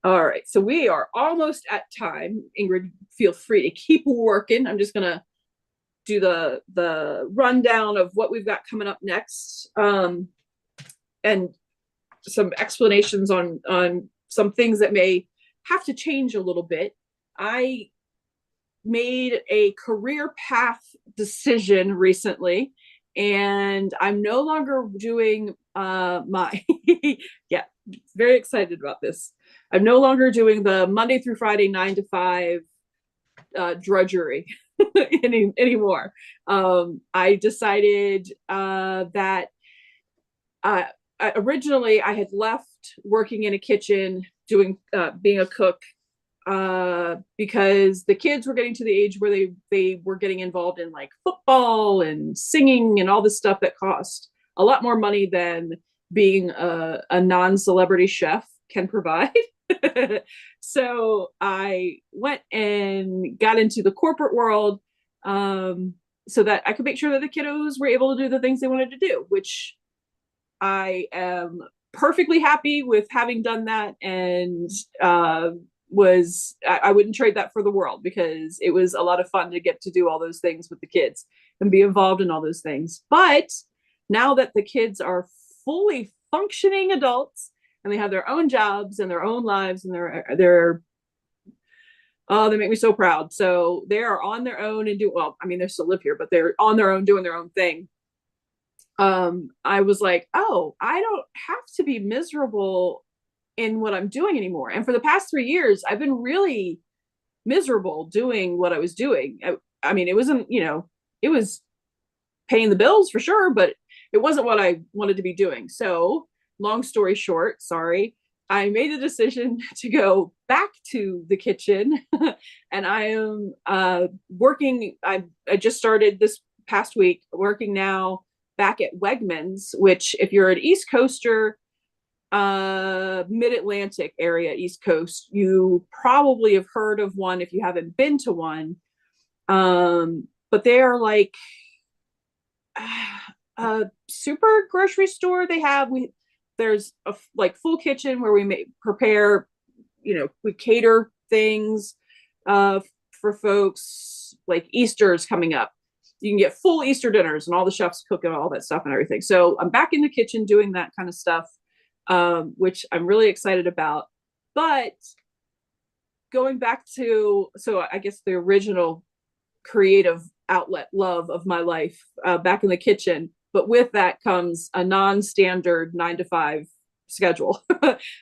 All right, so we are almost at time. Ingrid, feel free to keep working. I'm just gonna do the rundown of what we've got coming up next, and some explanations on some things that may have to change a little bit. I made a career path decision recently, and I'm no longer doing my yeah, very excited about this. I'm no longer doing the Monday through Friday 9 to 5 drudgery anymore. I decided that uh, originally I had left working in a kitchen doing being a cook because the kids were getting to the age where they were getting involved in like football and singing and all this stuff that cost a lot more money than being a non-celebrity chef can provide. So I went and got into the corporate world, so that I could make sure that the kiddos were able to do the things they wanted to do, which I am perfectly happy with having done that, and I wouldn't trade that for the world because it was a lot of fun to get to do all those things with the kids and be involved in all those things. But now that the kids are fully functioning adults and they have their own jobs and their own lives, and they're oh, they make me so proud. So they are on their own and well, I mean, they still live here, but they're on their own doing their own thing. I was like, oh, I don't have to be miserable in what I'm doing anymore. And for the past 3 years, I've been really miserable doing what I was doing. I mean, it wasn't, it was paying the bills for sure, but it wasn't what I wanted to be doing. So, long story short, sorry, I made the decision to go back to the kitchen, and I am working. I just started this past week working now back at Wegmans, which, if you're an East Coaster, mid-Atlantic area, East Coast, you probably have heard of one if you haven't been to one. But they are like a super grocery store. There's a like full kitchen where we prepare, we cater things for folks. Like Easter is coming up, you can get full Easter dinners and all the chefs cooking all that stuff and everything. So I'm back in the kitchen doing that kind of stuff, which I'm really excited about. But going back to, so I guess the original creative outlet love of my life, back in the kitchen. But with that comes a non-standard 9 to 5 schedule.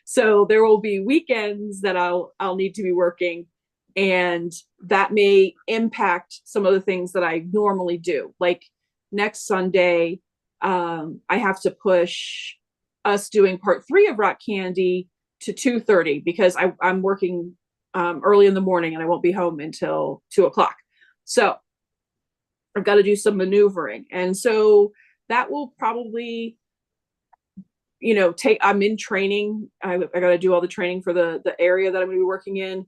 So there will be weekends that I'll need to be working, and that may impact some of the things that I normally do. Like next Sunday, I have to push us doing part 3 of Rock Candy to 2:30 because I'm working early in the morning and I won't be home until 2 o'clock. So I've got to do some maneuvering. And so that will probably, I'm in training. I got to do all the training for the area that I'm going to be working in.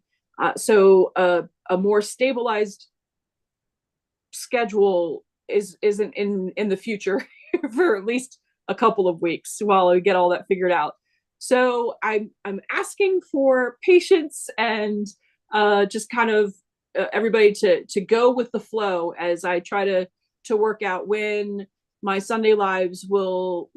So a more stabilized schedule isn't in the future for at least a couple of weeks while I get all that figured out. So I'm asking for patience and just kind of everybody to go with the flow as I try to work out when my Sunday lives will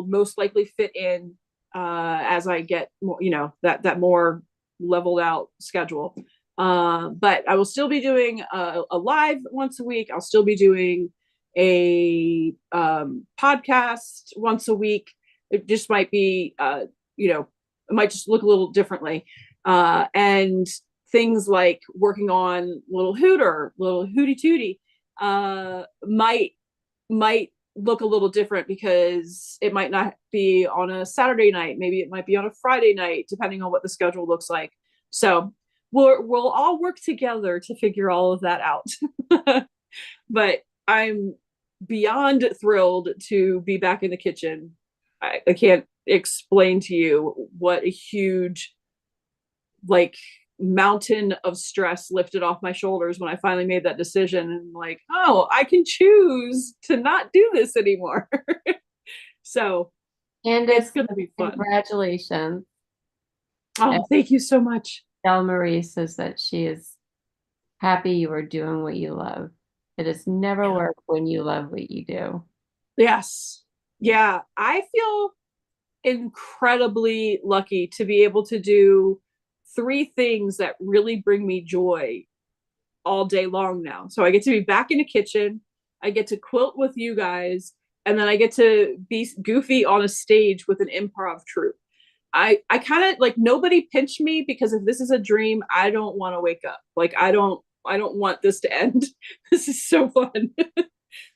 most likely fit in as I get more, that more leveled out schedule. But I will still be doing a live once a week. I'll still be doing a podcast once a week. It just might be, it might just look a little differently. And things like working on little Hootie Tootie, might look a little different because it might not be on a Saturday night. Maybe it might be on a Friday night, depending on what the schedule looks like. So we'll all work together to figure all of that out. But I'm beyond thrilled to be back in the kitchen. I can't explain to you what a huge mountain of stress lifted off my shoulders when I finally made that decision, and oh, I can choose to not do this anymore. So And it's going to be fun. Congratulations. Oh, thank you so much. Del Marie says that she is happy you are doing what you love. It is never work when you love what you do. Yes. Yeah. I feel incredibly lucky to be able to do 3 things that really bring me joy all day long now. So I get to be back in the kitchen, I get to quilt with you guys, and then I get to be goofy on a stage with an improv troupe. I kind of nobody pinch me, because if this is a dream, I don't want to wake up. I don't want this to end. This is so fun.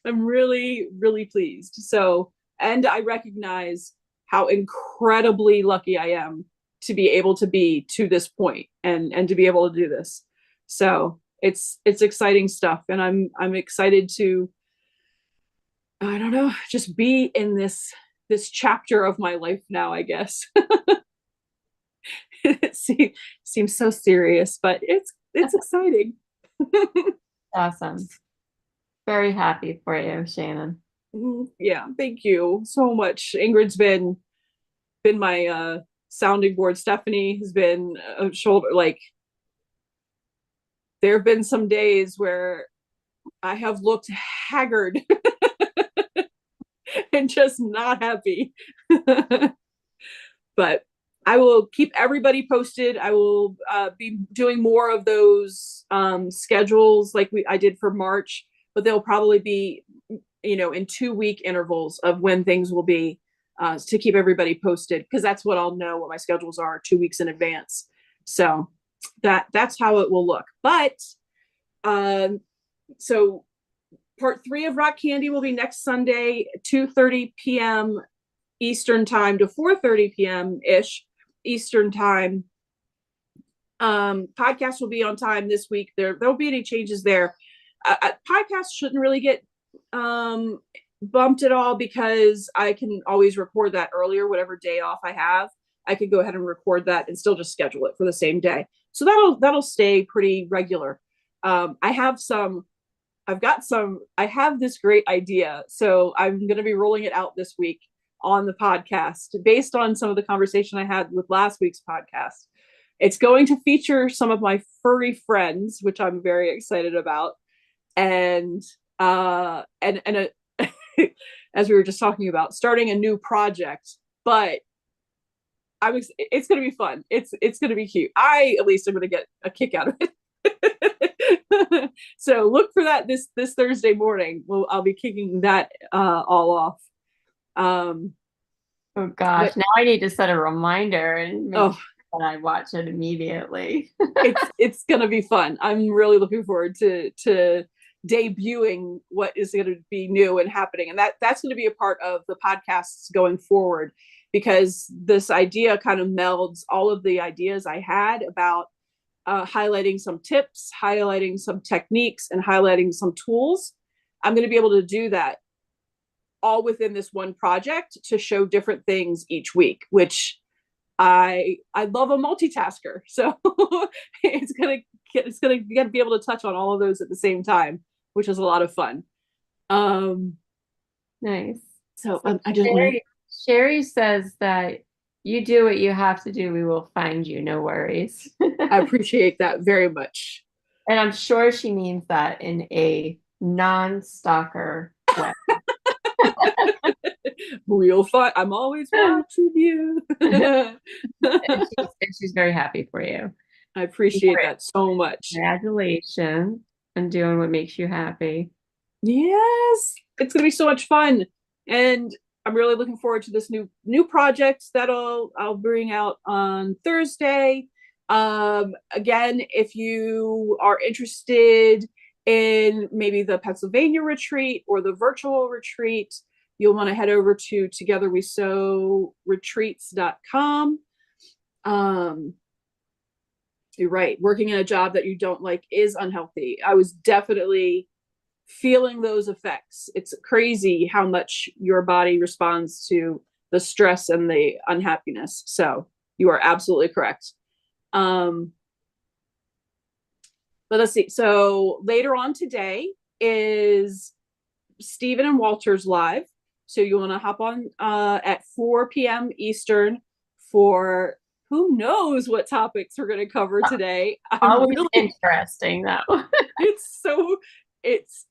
I'm really, really pleased. So, and I recognize how incredibly lucky I am to be able to be to this point and to be able to do this. So it's exciting stuff. And I'm excited to, I don't know, just be in this chapter of my life now, I guess. It seems so serious, but it's exciting. Awesome. Very happy for you, Shannon. Yeah, thank you so much. Ingrid's been my sounding board. Stephanie has been a shoulder. There have been some days where I have looked haggard and just not happy. But I will keep everybody posted. I will be doing more of those schedules like I did for March, but they'll probably be, in 2-week intervals of when things will be, to keep everybody posted, because that's what I'll know what my schedules are 2 weeks in advance. So that's how it will look. But so part 3 of Rock Candy will be next Sunday, 2:30 p.m. Eastern time to 4:30 p.m. ish Eastern time. Podcast will be on time this week. There won't be any changes there. Podcasts shouldn't really get bumped at all, because I can always record that earlier. Whatever day off I have, I could go ahead and record that and still just schedule it for the same day. So that'll stay pretty regular. I have this great idea. So I'm going to be rolling it out this week on the podcast based on some of the conversation I had with last week's podcast. It's going to feature some of my furry friends, which I'm very excited about. And And as we were just talking about, starting a new project, but it's going to be fun. It's going to be cute. I at least am going to get a kick out of it. So look for that this Thursday morning. I'll be kicking that all off. Oh gosh, But now I need to set a reminder and make oh, sure that I watch it immediately. it's going to be fun. I'm really looking forward to debuting what is going to be new and happening, and that's going to be a part of the podcasts going forward, because this idea kind of melds all of the ideas I had about highlighting some tips, highlighting some techniques, and highlighting some tools. I'm going to be able to do that all within this one project to show different things each week, which I love a multitasker. So it's gonna be able to touch on all of those at the same time, which is a lot of fun. Um, Nice. so So I just want Sherry says that you do what you have to do. We will find you. No worries. I appreciate that very much. And I'm sure she means that in a non-stalker way. We'll find. I'm always watching you. And she's very happy for you. I appreciate that so much. Congratulations on doing what makes you happy. Yes, it's gonna be so much fun, and I'm really looking forward to this new project that I'll bring out on Thursday. Again, if you are interested in maybe the Pennsylvania retreat or the virtual retreat, you'll want to head over to togetherwesewretreats.com. You're right. Working in a job that you don't like is unhealthy. I was definitely feeling those effects. It's crazy how much your body responds to the stress and the unhappiness. So you are absolutely correct. But let's see. So later on today is Stephen and Walter's live. So you want to hop on at 4 p.m. Eastern for who knows what topics we're going to cover today. Always interesting though. It's so it's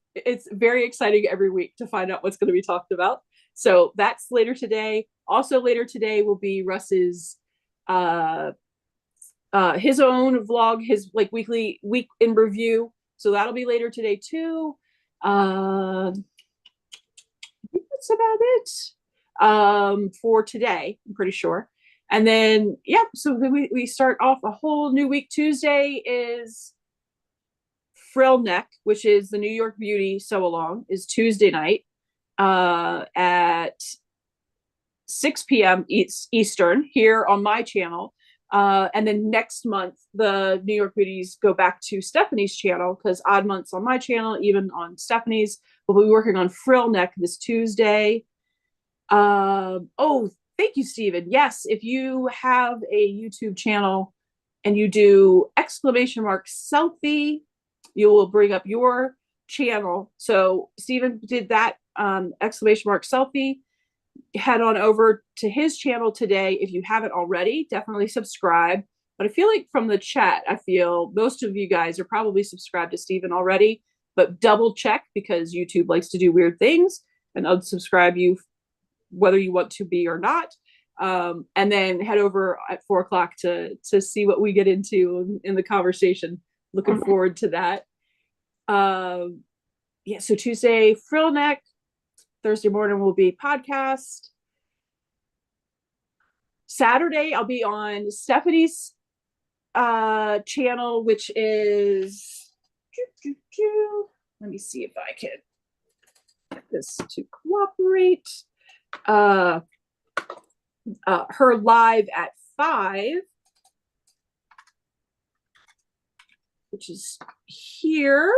very exciting every week to find out what's going to be talked about. So that's later today. Also later today will be Russ's his own vlog, his like weekly week in review. So that'll be later today too. I think that's about it for today, I'm pretty sure. And then yeah, so we start off a whole new week. Tuesday is Frill Neck, which is the New York Beauty sew along, is Tuesday night at 6 p.m. Eastern here on my channel. And then next month, the New York Beauties go back to Stephanie's channel, because odd months on my channel, even on Stephanie's. We'll be working on Frill Neck this Tuesday. Oh, thank you, Stephen. Yes, if you have a YouTube channel and you do exclamation mark selfie, you will bring up your channel. So Stephen did that exclamation mark selfie. Head on over to his channel today. If you haven't already, definitely subscribe. But I feel like from the chat, I feel most of you guys are probably subscribed to Stephen already, but double check, because YouTube likes to do weird things and unsubscribe you whether you want to be or not. And then head over at 4 o'clock to see what we get into in the conversation. Looking forward to that. Yeah, so Tuesday, Frill Neck. Thursday morning will be podcast. Saturday, I'll be on Stephanie's channel, which is, let me see if I can get this to cooperate. Her live at 5, which is here.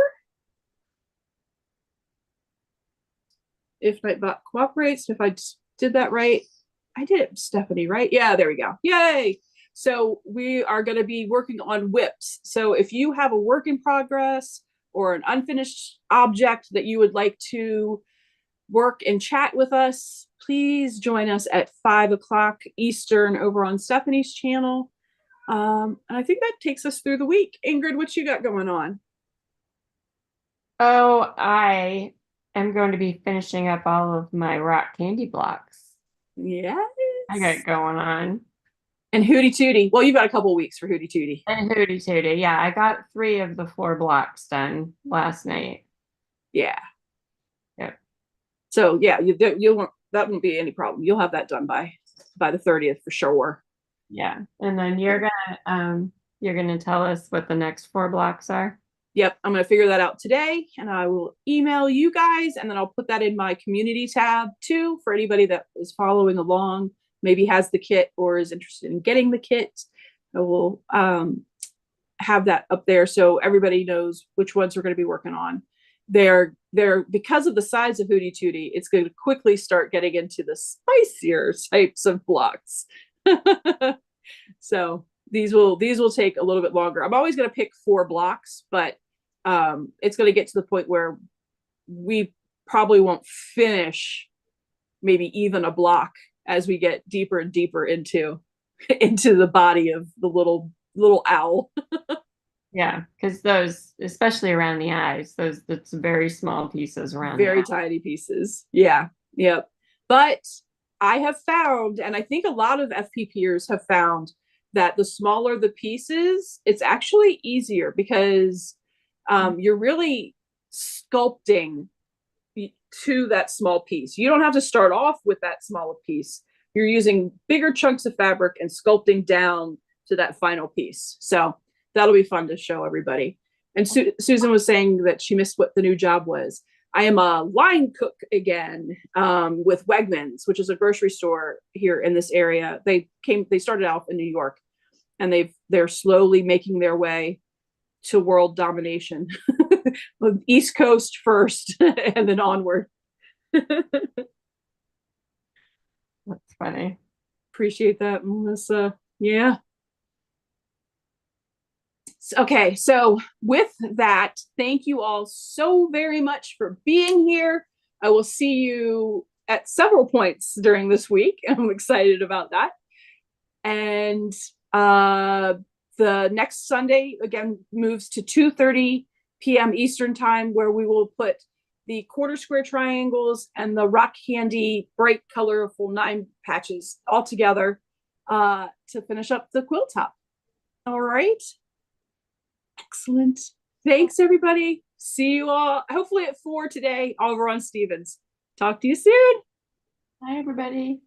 If my bot cooperates, if I did that right, I did it, Stephanie, right? Yeah, there we go. Yay. So we are going to be working on whips. So if you have a work in progress or an unfinished object that you would like to work and chat with us, please join us at 5 o'clock Eastern over on Stephanie's channel. And I think that takes us through the week. Ingrid, what you got going on? Oh, I am going to be finishing up all of my rock candy blocks. Yes. I got going on. And Hootie Tootie. Well, you've got a couple weeks for Hootie Tootie. And Hootie Tootie. Yeah, I got 3 of the 4 blocks done last night. Yeah. Yep. So yeah, you won't, that won't be any problem. You'll have that done by the 30th for sure. Yeah. And then you're gonna tell us what the next 4 blocks are. Yep, I'm going to figure that out today and I will email you guys and then I'll put that in my community tab too for anybody that is following along, maybe has the kit or is interested in getting the kit. I will have that up there so everybody knows which ones we're going to be working on. They're because of the size of Hootie Tootie, it's going to quickly start getting into the spicier types of blocks. So these will take a little bit longer. I'm always going to pick 4 blocks, but it's going to get to the point where we probably won't finish maybe even a block as we get deeper and deeper into the body of the little owl. Yeah, because those, especially around the eyes, that's very small pieces around Very tiny pieces. Yeah. Yep. But I have found, and I think a lot of FPPers have found, that the smaller the pieces, it's actually easier because you're really sculpting to that small piece. You don't have to start off with that smaller piece. You're using bigger chunks of fabric and sculpting down to that final piece. So that'll be fun to show everybody. And Susan was saying that she missed what the new job was. I am a line cook again with Wegmans, which is a grocery store here in this area. They started out in New York, and they're slowly making their way to world domination. East Coast first, and then onward. That's funny. Appreciate that, Melissa. Yeah. Okay, so with that, thank you all so very much for being here. I will see you at several points during this week. I'm excited about that. And the next Sunday, again, moves to 2:30 p.m. Eastern time, where we will put the quarter square triangles and the rock candy bright colorful 9 patches all together to finish up the quilt top. All right. Excellent. Thanks, everybody. See you all hopefully at 4 today over on Stevens. Talk to you soon. Hi, everybody.